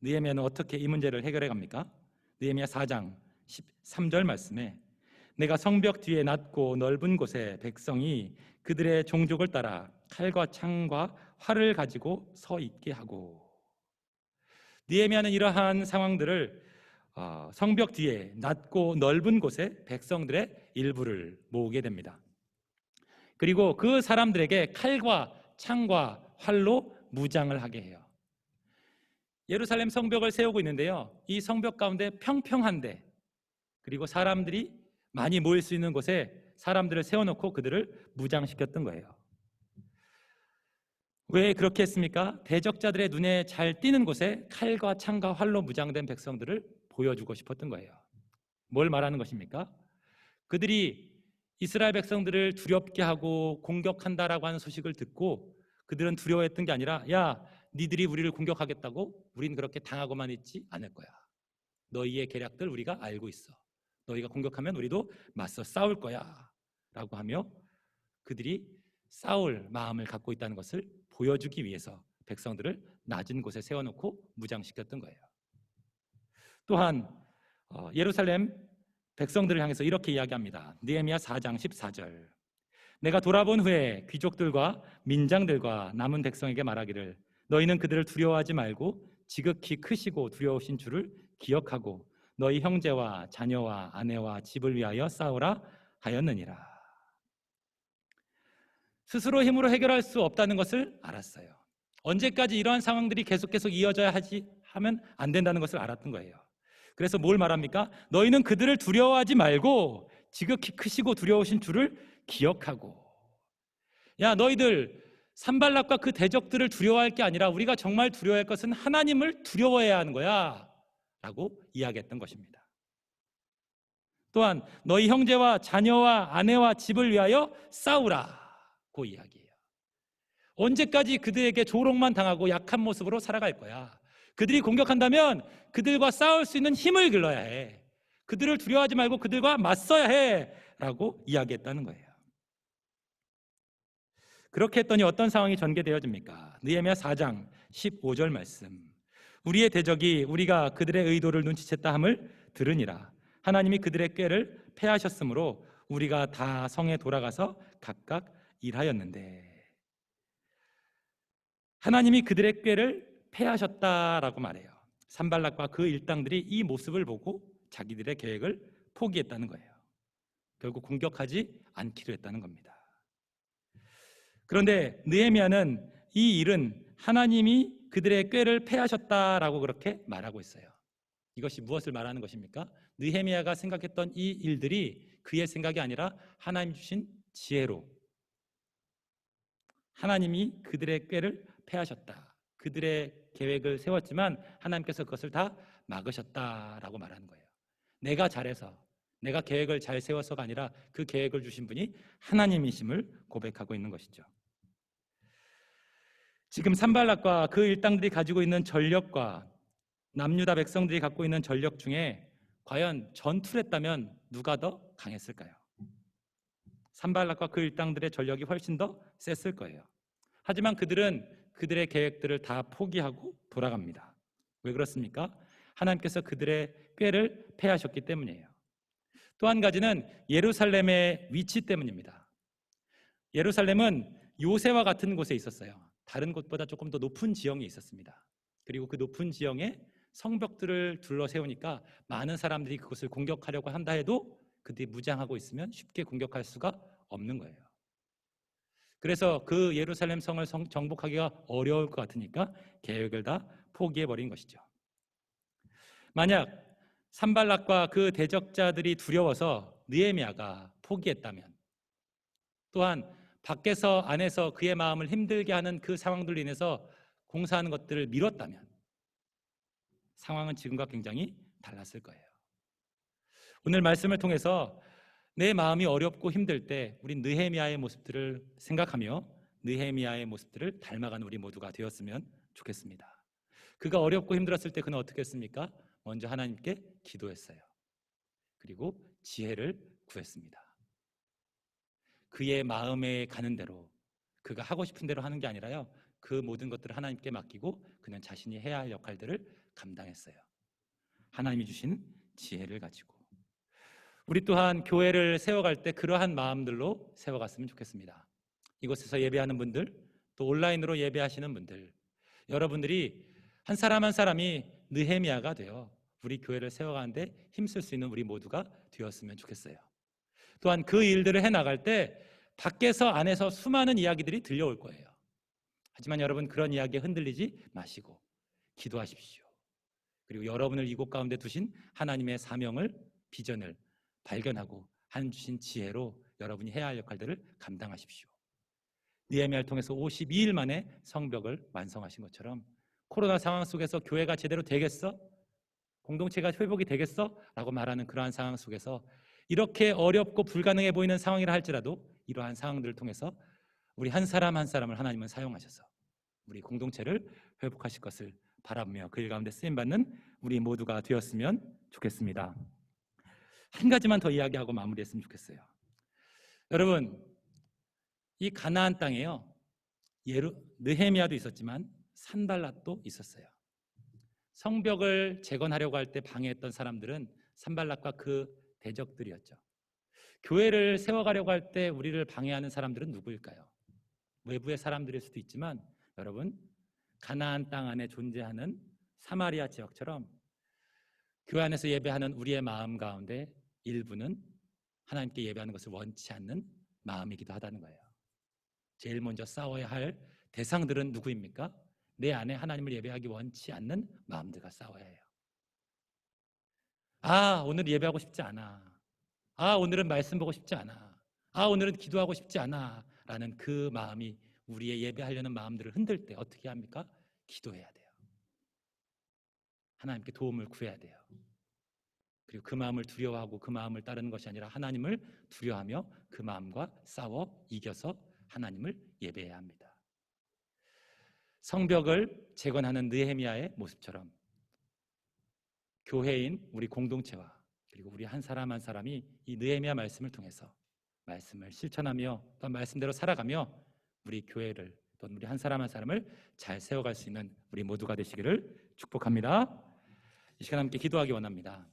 느헤미야는 어떻게 이 문제를 해결해 갑니까? 느헤미야 4장 13절 말씀에 내가 성벽 뒤에 낮고 넓은 곳에 백성이 그들의 종족을 따라 칼과 창과 활을 가지고 서 있게 하고. 느헤미야는 이러한 상황들을 성벽 뒤에 낮고 넓은 곳에 백성들의 일부를 모으게 됩니다. 그리고 그 사람들에게 칼과 창과 활로 무장을 하게 해요. 예루살렘 성벽을 세우고 있는데요, 이 성벽 가운데 평평한데 그리고 사람들이 많이 모일 수 있는 곳에 사람들을 세워놓고 그들을 무장시켰던 거예요. 왜 그렇게 했습니까? 대적자들의 눈에 잘 띄는 곳에 칼과 창과 활로 무장된 백성들을 보여주고 싶었던 거예요. 뭘 말하는 것입니까? 그들이 이스라엘 백성들을 두렵게 하고 공격한다라고 하는 소식을 듣고 그들은 두려워했던 게 아니라 야, 니들이 우리를 공격하겠다고? 우린 그렇게 당하고만 있지 않을 거야. 너희의 계략들 우리가 알고 있어. 너희가 공격하면 우리도 맞서 싸울 거야 라고 하며 그들이 싸울 마음을 갖고 있다는 것을 보여주기 위해서 백성들을 낮은 곳에 세워놓고 무장시켰던 거예요. 또한 예루살렘 백성들을 향해서 이렇게 이야기합니다. 느헤미야 4장 14절. 내가 돌아본 후에 귀족들과 민장들과 남은 백성에게 말하기를 너희는 그들을 두려워하지 말고 지극히 크시고 두려우신 주를 기억하고 너희 형제와 자녀와 아내와 집을 위하여 싸우라 하였느니라. 스스로 힘으로 해결할 수 없다는 것을 알았어요. 언제까지 이러한 상황들이 계속 이어져야 하면 안 된다는 것을 알았던 거예요. 그래서 뭘 말합니까? 너희는 그들을 두려워하지 말고 지극히 크시고 두려우신 주를 기억하고. 야, 너희들 산발락과 그 대적들을 두려워할 게 아니라 우리가 정말 두려워할 것은 하나님을 두려워해야 하는 거야 라고 이야기했던 것입니다. 또한 너희 형제와 자녀와 아내와 집을 위하여 싸우라고 이야기해요. 언제까지 그들에게 조롱만 당하고 약한 모습으로 살아갈 거야? 그들이 공격한다면 그들과 싸울 수 있는 힘을 길러야 해. 그들을 두려워하지 말고 그들과 맞서야 해 라고 이야기했다는 거예요. 그렇게 했더니 어떤 상황이 전개되어집니까? 느헤미야 4장 15절 말씀. 우리의 대적이 우리가 그들의 의도를 눈치챘다 함을 들으니라. 하나님이 그들의 꾀를 패하셨으므로 우리가 다 성에 돌아가서 각각 일하였는데. 하나님이 그들의 꾀를 패하셨다라고 말해요. 산발락과 그 일당들이 이 모습을 보고 자기들의 계획을 포기했다는 거예요. 결국 공격하지 않기로 했다는 겁니다. 그런데 느헤미야는 이 일은 하나님이 그들의 꾀를 패하셨다라고 그렇게 말하고 있어요. 이것이 무엇을 말하는 것입니까? 느헤미야가 생각했던 이 일들이 그의 생각이 아니라 하나님 주신 지혜로 하나님이 그들의 꾀를 패하셨다. 그들의 계획을 세웠지만 하나님께서 그것을 다 막으셨다라고 말하는 거예요. 내가 잘해서 내가 계획을 잘 세워서가 아니라 그 계획을 주신 분이 하나님이심을 고백하고 있는 것이죠. 지금 산발락과 그 일당들이 가지고 있는 전력과 남유다 백성들이 갖고 있는 전력 중에 과연 전투를 했다면 누가 더 강했을까요? 산발락과 그 일당들의 전력이 훨씬 더 셌을 거예요. 하지만 그들은 그들의 계획들을 다 포기하고 돌아갑니다. 왜 그렇습니까? 하나님께서 그들의 꾀를 패하셨기 때문이에요. 또 한 가지는 예루살렘의 위치 때문입니다. 예루살렘은 요새와 같은 곳에 있었어요. 다른 곳보다 조금 더 높은 지형에 있었습니다. 그리고 그 높은 지형에 성벽들을 둘러 세우니까 많은 사람들이 그것을 공격하려고 한다 해도 그들이 무장하고 있으면 쉽게 공격할 수가 없는 거예요. 그래서 그 예루살렘 성을 정복하기가 어려울 것 같으니까 계획을 다 포기해버린 것이죠. 만약 산발락과 그 대적자들이 두려워서 느헤미야가 포기했다면, 또한 밖에서 안에서 그의 마음을 힘들게 하는 그 상황들로 인해서 공사하는 것들을 미뤘다면 상황은 지금과 굉장히 달랐을 거예요. 오늘 말씀을 통해서 내 마음이 어렵고 힘들 때 우리 느헤미야의 모습들을 생각하며 느헤미야의 모습들을 닮아가는 우리 모두가 되었으면 좋겠습니다. 그가 어렵고 힘들었을 때 그는 어떻게 했습니까? 먼저 하나님께 기도했어요. 그리고 지혜를 구했습니다. 그의 마음에 가는 대로, 그가 하고 싶은 대로 하는 게 아니라요, 그 모든 것들을 하나님께 맡기고 그는 자신이 해야 할 역할들을 감당했어요. 하나님이 주신 지혜를 가지고. 우리 또한 교회를 세워갈 때 그러한 마음들로 세워갔으면 좋겠습니다. 이곳에서 예배하는 분들, 또 온라인으로 예배하시는 분들, 여러분들이 한 사람 한 사람이 느헤미야가 되어 우리 교회를 세워가는데 힘쓸 수 있는 우리 모두가 되었으면 좋겠어요. 또한 그 일들을 해나갈 때 밖에서 안에서 수많은 이야기들이 들려올 거예요. 하지만 여러분, 그런 이야기에 흔들리지 마시고 기도하십시오. 그리고 여러분을 이곳 가운데 두신 하나님의 사명을, 비전을 발견하고 하나님 주신 지혜로 여러분이 해야 할 역할들을 감당하십시오. 느헤미야를 통해서 52일 만에 성벽을 완성하신 것처럼 코로나 상황 속에서 교회가 제대로 되겠어? 공동체가 회복이 되겠어? 라고 말하는 그러한 상황 속에서 이렇게 어렵고 불가능해 보이는 상황이라 할지라도 이러한 상황들을 통해서 우리 한 사람 한 사람을 하나님은 사용하셔서 우리 공동체를 회복하실 것을 바라보며 그 일 가운데 쓰임받는 우리 모두가 되었으면 좋겠습니다. 한 가지만 더 이야기하고 마무리했으면 좋겠어요. 여러분, 이 가나안 땅에요, 느헤미야도 있었지만 산발락도 있었어요. 성벽을 재건하려고 할 때 방해했던 사람들은 산발락과 그 대적들이었죠. 교회를 세워가려고 할 때 우리를 방해하는 사람들은 누구일까요? 외부의 사람들일 수도 있지만 여러분, 가나안 땅 안에 존재하는 사마리아 지역처럼 교회 안에서 예배하는 우리의 마음 가운데 일부는 하나님께 예배하는 것을 원치 않는 마음이기도 하다는 거예요. 제일 먼저 싸워야 할 대상들은 누구입니까? 내 안에 하나님을 예배하기 원치 않는 마음들과 싸워야 해요. 아, 오늘 예배하고 싶지 않아. 아, 오늘은 말씀 보고 싶지 않아. 아, 오늘은 기도하고 싶지 않아. 라는 그 마음이 우리의 예배하려는 마음들을 흔들 때 어떻게 합니까? 기도해야 돼요. 하나님께 도움을 구해야 돼요. 그리고 그 마음을 두려워하고 그 마음을 따르는 것이 아니라 하나님을 두려워하며 그 마음과 싸워 이겨서 하나님을 예배해야 합니다. 성벽을 재건하는 느헤미야의 모습처럼 교회인 우리 공동체와 그리고 우리 한 사람 한 사람이 이 느헤미야 말씀을 통해서 말씀을 실천하며 또 말씀대로 살아가며 우리 교회를 또 우리 한 사람 한 사람을 잘 세워갈 수 있는 우리 모두가 되시기를 축복합니다. 이 시간 함께 기도하기 원합니다.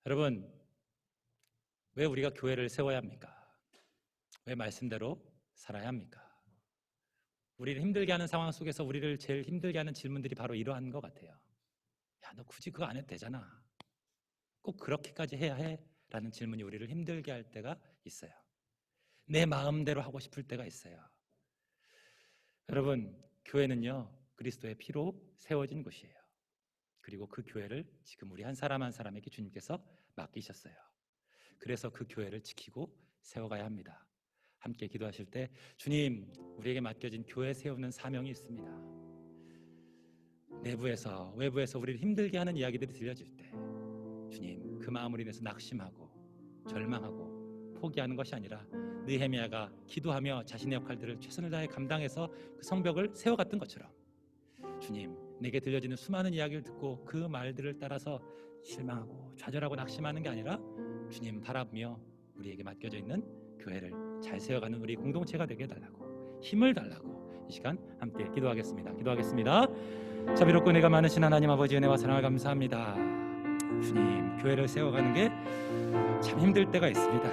여러분, 왜 우리가 교회를 세워야 합니까? 왜 말씀대로 살아야 합니까? 우리를 힘들게 하는 상황 속에서 우리를 제일 힘들게 하는 질문들이 바로 이러한 것 같아요. 야, 너 굳이 그거 안 해도 되잖아. 꼭 그렇게까지 해야 해? 라는 질문이 우리를 힘들게 할 때가 있어요. 내 마음대로 하고 싶을 때가 있어요. 여러분, 교회는요, 그리스도의 피로 세워진 곳이에요. 그리고 그 교회를 지금 우리 한 사람 한 사람에게 주님께서 맡기셨어요. 그래서 그 교회를 지키고 세워가야 합니다. 함께 기도하실 때 주님, 우리에게 맡겨진 교회 세우는 사명이 있습니다. 내부에서 외부에서 우리를 힘들게 하는 이야기들이 들려질 때 주님, 그 마음으로 인해서 낙심하고 절망하고 포기하는 것이 아니라 느헤미야가 기도하며 자신의 역할들을 최선을 다해 감당해서 그 성벽을 세워갔던 것처럼 주님, 내게 들려지는 수많은 이야기를 듣고 그 말들을 따라서 실망하고 좌절하고 낙심하는 게 아니라 주님 바라보며 우리에게 맡겨져 있는 교회를 잘 세워가는 우리 공동체가 되게 해달라고, 힘을 달라고 이 시간 함께 기도하겠습니다. 기도하겠습니다. 자비롭고 은혜가 많으신 하나님 아버지, 은혜와 사랑을 감사합니다. 주님, 교회를 세워가는 게 참 힘들 때가 있습니다.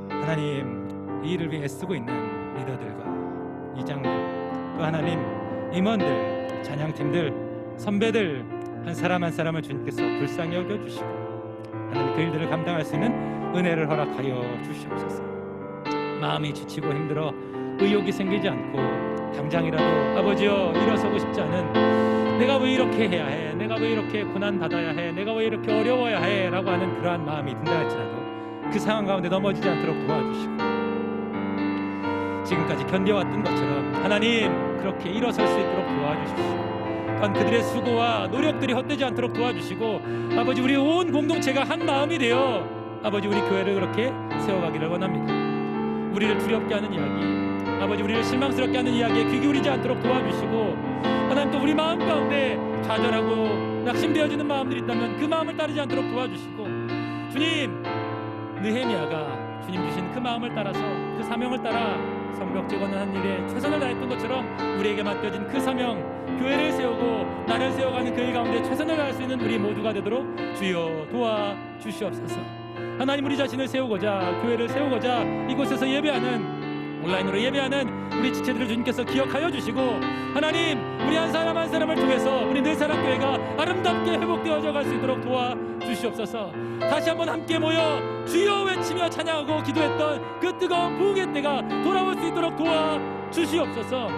하나님, 이 일을 위해 애쓰고 있는 리더들과 이장들, 또 하나님 임원들, 찬양팀들, 선배들 한 사람 한 사람을 주님께서 불쌍히 여겨주시고 하나님 그 일들을 감당할 수 있는 은혜를 허락하여 주시옵소서. 마음이 지치고 힘들어 의욕이 생기지 않고 당장이라도 아버지여 일어서고 싶지 않은, 내가 왜 이렇게 해야 해, 내가 왜 이렇게 고난받아야 해, 내가 왜 이렇게 어려워야 해 라고 하는 그러한 마음이 든다 할지라도 그 상황 가운데 넘어지지 않도록 도와주시고 지금까지 견뎌왔던 것처럼 하나님 그렇게 일어설 수 있도록 도와주십시오. 또한 그들의 수고와 노력들이 헛되지 않도록 도와주시고 아버지, 우리 온 공동체가 한 마음이 되어 아버지 우리 교회를 그렇게 세워가기를 원합니다. 우리를 두렵게 하는 이야기, 아버지 우리를 실망스럽게 하는 이야기에 귀 기울이지 않도록 도와주시고 하나님, 또 우리 마음 가운데 좌절하고 낙심되어지는 마음들이 있다면 그 마음을 따르지 않도록 도와주시고 주님, 느헤미야가 주님 주신 그 마음을 따라서 그 사명을 따라 성벽 재건하는 일에 최선을 다했던 것처럼 우리에게 맡겨진 그 사명, 교회를 세우고 나를 세워가는 그 일 가운데 최선을 다할 수 있는 우리 모두가 되도록 주여 도와주시옵소서. 하나님, 우리 자신을 세우고자, 교회를 세우고자 이곳에서 예배하는, 온라인으로 예배하는 우리 지체들을 주님께서 기억하여 주시고 하나님, 우리 한 사람 한 사람을 통해서 우리 늘사랑교회가 아름답게 회복되어져 갈 수 있도록 도와주시옵소서. 다시 한번 함께 모여 주여 외치며 찬양하고 기도했던 그 뜨거운 부흥의 때가 돌아올 수 있도록 도와주시옵소서.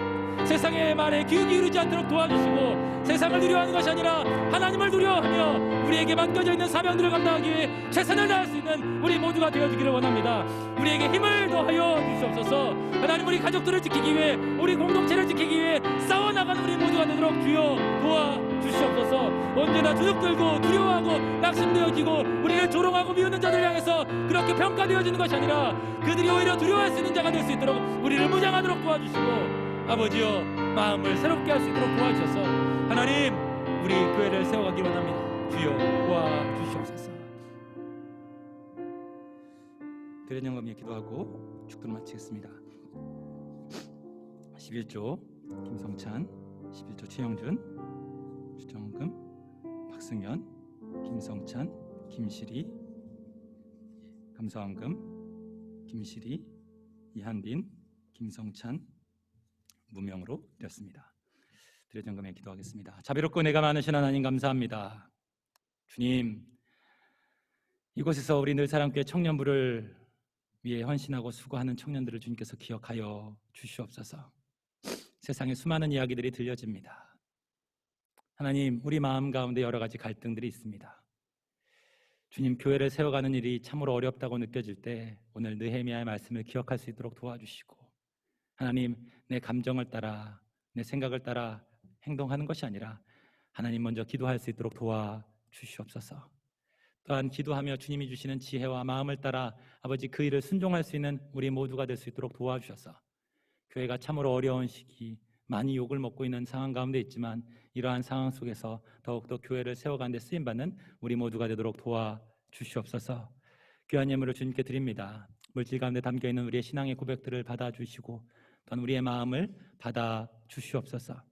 세상의 말에 귀 기울이지 않도록 도와주시고 세상을 두려워하는 것이 아니라 하나님을 두려워하며 우리에게 맡겨져 있는 사명들을 감당하기 위해 최선을 다할 수 있는 우리 모두가 되어주기를 원합니다. 우리에게 힘을 더하여 주시옵소서. 하나님, 우리 가족들을 지키기 위해, 우리 공동체를 지키기 위해 싸워나가는 우리 모두가 되도록 주여 도와주시옵소서. 언제나 주눅 들고 두려워하고 낙심되어지고 우리를 조롱하고 미우는 자들 향해서 그렇게 평가되어지는 것이 아니라 그들이 오히려 두려워할 수 있는 자가 될 수 있도록 우리를 무장하도록 도와주시고, 아버지여, 마음을 새롭게 할 수 있도록 도와주셔서 하나님, 우리 교회를 세워가기 원합니다. 주여 도와주시옵소서. 대전영검에 기도하고 축도를 마치겠습니다. 11조 김성찬, 11조 최영준, 주정금 박승현, 김성찬, 김실이, 감사원금 김실이, 이한빈, 김성찬 무명으로 되었습니다. 대전금에 기도하겠습니다. 자비롭고 내가 많으신 하나님, 감사합니다. 주님, 이곳에서 우리 늘사랑교회 청년부를 위해 헌신하고 수고하는 청년들을 주님께서 기억하여 주시옵소서. 세상에 수많은 이야기들이 들려집니다. 하나님, 우리 마음 가운데 여러 가지 갈등들이 있습니다. 주님, 교회를 세워가는 일이 참으로 어렵다고 느껴질 때 오늘 느헤미야의 말씀을 기억할 수 있도록 도와주시고, 하나님, 내 감정을 따라, 내 생각을 따라 행동하는 것이 아니라 하나님 먼저 기도할 수 있도록 도와주시옵소서. 또한 기도하며 주님이 주시는 지혜와 마음을 따라 아버지 그 일을 순종할 수 있는 우리 모두가 될 수 있도록 도와주셔서, 교회가 참으로 어려운 시기, 많이 욕을 먹고 있는 상황 가운데 있지만 이러한 상황 속에서 더욱더 교회를 세워가는 데 쓰임받는 우리 모두가 되도록 도와주시옵소서. 귀한 예물을 주님께 드립니다. 물질 가운데 담겨있는 우리의 신앙의 고백들을 받아주시고 또한 우리의 마음을 받아주시옵소서.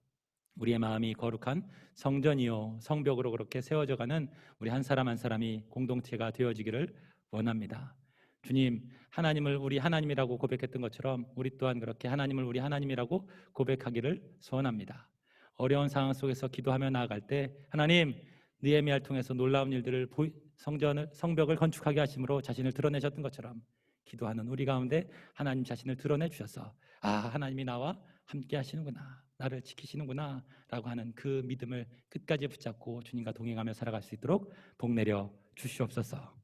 우리의 마음이 거룩한 성전이요 성벽으로 그렇게 세워져가는 우리 한 사람 한 사람이 공동체가 되어지기를 원합니다. 주님, 하나님을 우리 하나님이라고 고백했던 것처럼 우리 또한 그렇게 하나님을 우리 하나님이라고 고백하기를 소원합니다. 어려운 상황 속에서 기도하며 나아갈 때 하나님, 느헤미야를 통해서 놀라운 일들을 성벽을 건축하게 하심으로 자신을 드러내셨던 것처럼 기도하는 우리 가운데 하나님 자신을 드러내 주셔서, 아, 하나님이 나와 함께 하시는구나, 나를 지키시는구나 라고 하는 그 믿음을 끝까지 붙잡고 주님과 동행하며 살아갈 수 있도록 복 내려 주시옵소서.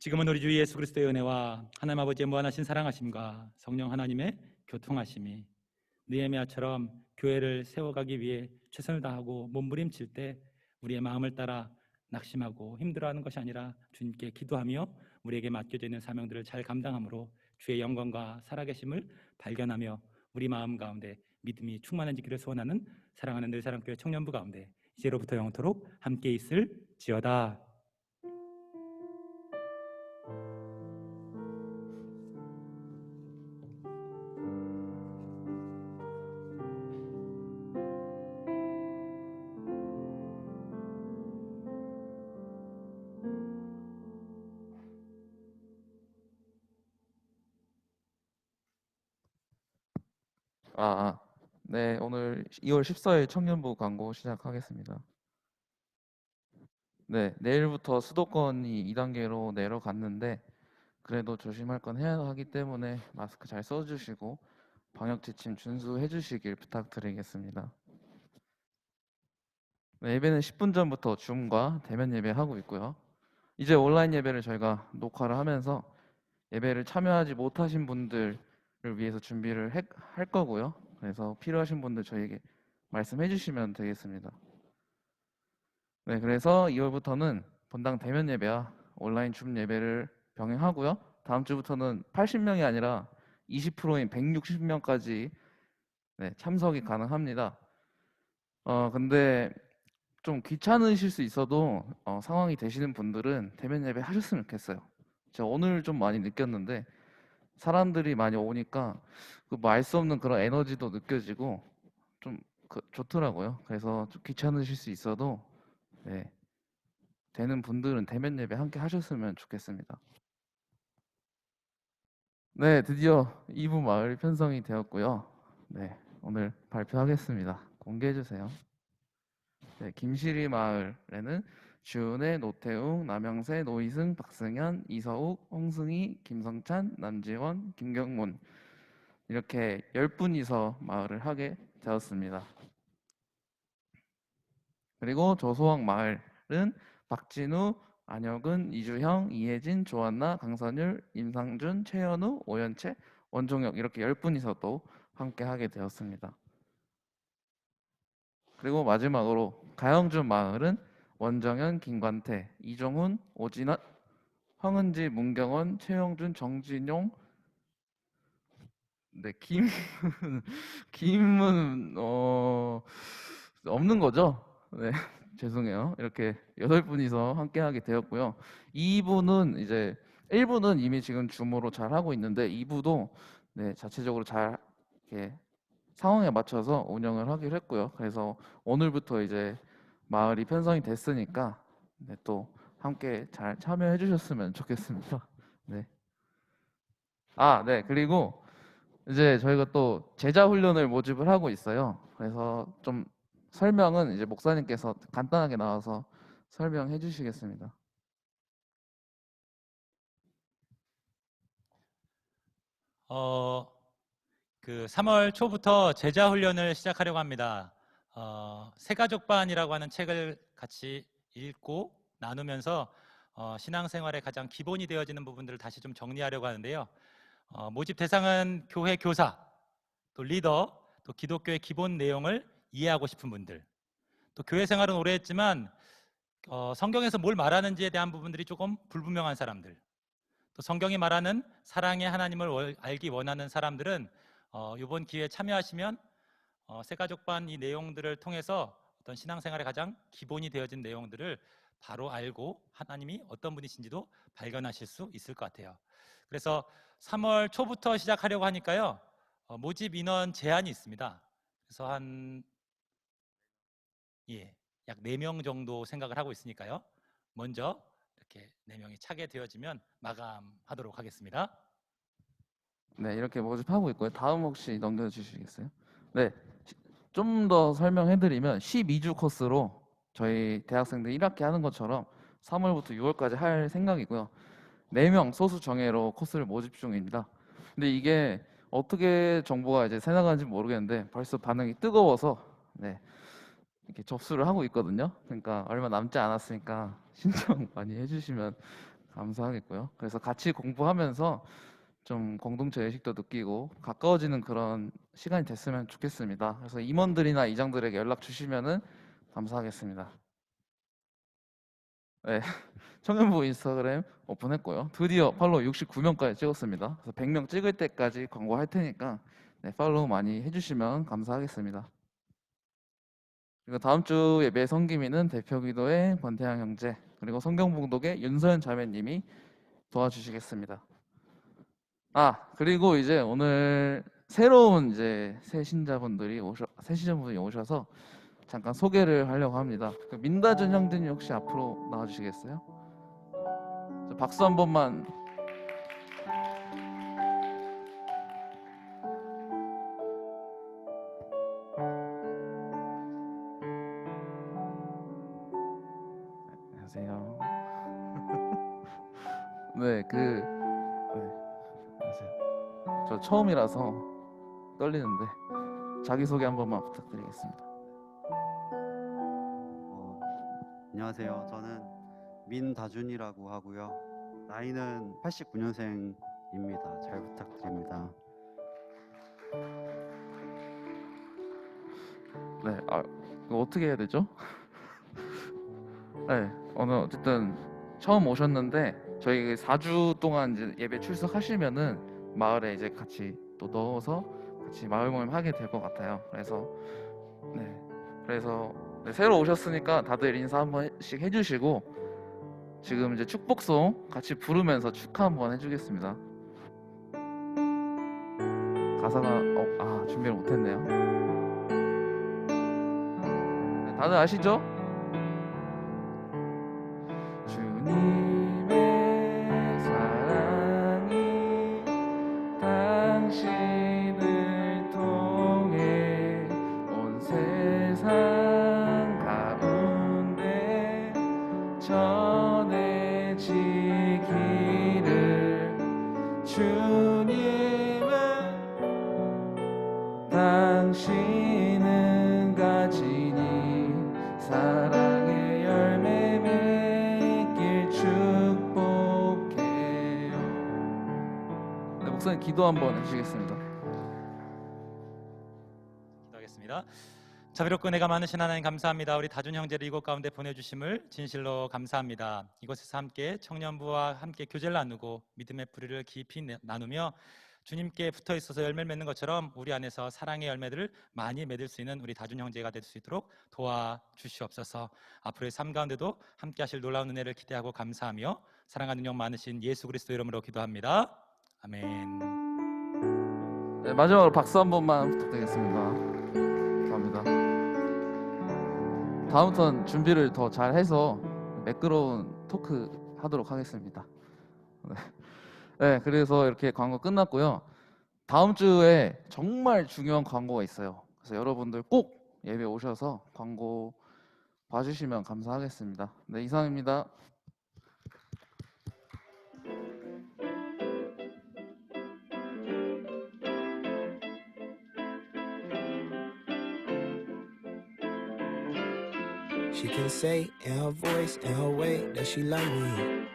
지금은 우리 주 예수 그리스도의 은혜와 하나님 아버지의 무한하신 사랑하심과 성령 하나님의 교통하심이 느헤미야처럼 교회를 세워가기 위해 최선을 다하고 몸부림칠 때 우리의 마음을 따라 낙심하고 힘들어하는 것이 아니라 주님께 기도하며 우리에게 맡겨져 있는 사명들을 잘 감당함으로 주의 영광과 살아계심을 발견하며 우리 마음 가운데 믿음이 충만해지기를 소원하는 사랑하는 늘사랑교회 청년부 가운데 이제로부터 영원토록 함께 있을지어다. 네, 오늘 2월 14일 청년부 광고 시작하겠습니다. 네, 내일부터 수도권이 2단계로 내려갔는데 그래도 조심할 건 해야 하기 때문에 마스크 잘 써주시고 방역 지침 준수해 주시길 부탁드리겠습니다. 네, 예배는 10분 전부터 줌과 대면 예배하고 있고요. 이제 온라인 예배를 저희가 녹화를 하면서 예배를 참여하지 못하신 분들을 위해서 준비를 할 거고요. 그래서 필요하신 분들 저희에게 말씀해 주시면 되겠습니다. 네, 그래서 2월부터는 본당 대면 예배와 온라인 줌 예배를 병행하고요. 다음 주부터는 80명이 아니라 20%인 160명까지 참석이 가능합니다. 근데 좀 귀찮으실 수 있어도 상황이 되시는 분들은 대면 예배 하셨으면 좋겠어요. 제가 오늘 좀 많이 느꼈는데 사람들이 많이 오니까 그 말 수 없는 그런 에너지도 느껴지고 좀 좋더라고요. 그래서 좀 귀찮으실 수 있어도 되는 분들은 대면 예배 함께 하셨으면 좋겠습니다. 네, 드디어 2부 마을 편성이 되었고요. 네, 오늘 발표하겠습니다. 공개해 주세요. 네, 김시리 마을에는 주은혜, 노태웅, 남영세, 노희승, 박승현, 이서욱, 홍승희, 김성찬, 남지원, 김경문, 이렇게 10분이서 마을을 하게 되었습니다. 그리고 조소왕 마을은 박진우, 안혁은, 이주형, 이혜진, 조한나, 강선율, 임상준, 최현우, 오연채, 원종혁 이렇게 10분이서 또 함께 하게 되었습니다. 그리고 마지막으로 가영준 마을은 원정현, 김관태, 이종훈, 오진환, 황은지, 문경원, 최영준, 정진용, 네, 김은 없는 거죠? 네, 죄송해요. 이렇게 8분이서 함께 하게 되었고요. 2부는 이제 1부는 이미 지금 줌으로 잘 하고 있는데 2부도 네, 자체적으로 잘 이렇게 상황에 맞춰서 운영을 하기로 했고요. 그래서 오늘부터 이제 마을이 편성이 됐으니까 네, 또 함께 잘 참여해 주셨으면 좋겠습니다. 네. 네. 그리고 이제 저희가 또 제자 훈련을 모집을 하고 있어요. 그래서 좀 설명은 이제 목사님께서 간단하게 나와서 설명해 주시겠습니다. 그 3월 초부터 제자 훈련을 시작하려고 합니다. 새가족반이라고 하는 책을 같이 읽고 나누면서 신앙생활의 가장 기본이 되어지는 부분들을 다시 좀 정리하려고 하는데요. 모집 대상은 교회 교사, 또 리더, 또 기독교의 기본 내용을 이해하고 싶은 분들, 또 교회 생활은 오래 했지만 성경에서 뭘 말하는지에 대한 부분들이 조금 불분명한 사람들, 또 성경이 말하는 사랑의 하나님을 알기 원하는 사람들은 이번 기회에 참여하시면 새가족반 이 내용들을 통해서 어떤 신앙생활의 가장 기본이 되어진 내용들을 바로 알고 하나님이 어떤 분이신지도 발견하실 수 있을 것 같아요. 그래서 3월 초부터 시작하려고 하니까요. 모집 인원 제한이 있습니다. 그래서 약 4명 정도 생각을 하고 있으니까요. 먼저 이렇게 4명이 차게 되어지면 마감하도록 하겠습니다. 네, 이렇게 모집하고 있고요. 다음 혹시 넘겨주시겠어요? 네, 좀 더 설명해드리면 12주 코스로 저희 대학생들 1학기 하는 것처럼 3월부터 6월까지 할 생각이고요. 4명 소수 정예로 코스를 모집 중입니다. 근데 이게 어떻게 정보가 이제 새나가는지 모르겠는데 벌써 반응이 뜨거워서 네, 이렇게 접수를 하고 있거든요. 그러니까 얼마 남지 않았으니까 신청 많이 해주시면 감사하겠고요. 그래서 같이 공부하면서 좀 공동체 의식도 느끼고 가까워지는 그런 시간이 됐으면 좋겠습니다. 그래서 임원들이나 이장들에게 연락 주시면은 감사하겠습니다. 네, 청년부 인스타그램 오픈했고요. 드디어 팔로우 69명까지 찍었습니다. 그래서 100명 찍을 때까지 광고할 테니까 네, 팔로우 많이 해주시면 감사하겠습니다. 그리고 다음 주 예배 성기미는 대표기도의 권태양 형제 그리고 성경봉독의 윤서연 자매님이 도와주시겠습니다. 그리고 이제 오늘 새로운 이제 새 신자분들이 오셔서 잠깐 소개를 하려고 합니다. 그 민다준 형제님 혹시 앞으로 나와주시겠어요? 박수 한 번만. 안녕하세요. 네, 안녕하세요. 저 처음이라서 떨리는데 자기소개 한 번만 부탁드리겠습니다. 안녕하세요. 저는 민다준이라고 하고요. 나이는 89년생입니다. 잘 부탁드립니다. 네, 이거 어떻게 해야 되죠? 네, 오늘 어쨌든 처음 오셨는데 저희 4주 동안 이제 예배 출석하시면은 마을에 이제 같이 또 넣어서 같이 마을 모임 하게 될 것 같아요. 그래서 네, 새로 오셨으니까 다들 인사 한 번씩 해주시고 지금 이제 축복송 같이 부르면서 축하 한번 해주겠습니다. 가사가 준비를 못했네요. 네, 다들 아시죠? 주님의 사랑이 당신을 통해 온 세상 가운데 전해지기를 주님은 기도 한번 해주시겠습니다. 기도하겠습니다. 자비롭고 은혜가 많으신 하나님 감사합니다. 우리 다준 형제를 이곳 가운데 보내주심을 진실로 감사합니다. 이곳에서 함께 청년부와 함께 교제를 나누고 믿음의 뿌리를 깊이 나누며 주님께 붙어 있어서 열매를 맺는 것처럼 우리 안에서 사랑의 열매들을 많이 맺을 수 있는 우리 다준 형제가 될 수 있도록 도와주시옵소서. 앞으로의 삶 가운데도 함께 하실 놀라운 은혜를 기대하고 감사하며 사랑하는 영 많으신 예수 그리스도 이름으로 기도합니다. 아멘. 네, 마지막으로 박수 한 번만 부탁드리겠습니다. 감사합니다. 다음부터는 준비를 더 잘해서 매끄러운 토크 하도록 하겠습니다. 네, 그래서 이렇게 광고 끝났고요. 다음 주에 정말 중요한 광고가 있어요. 그래서 여러분들 꼭 예배 오셔서 광고 봐주시면 감사하겠습니다. 네, 이상입니다. She can say in her voice, in her way that she love me.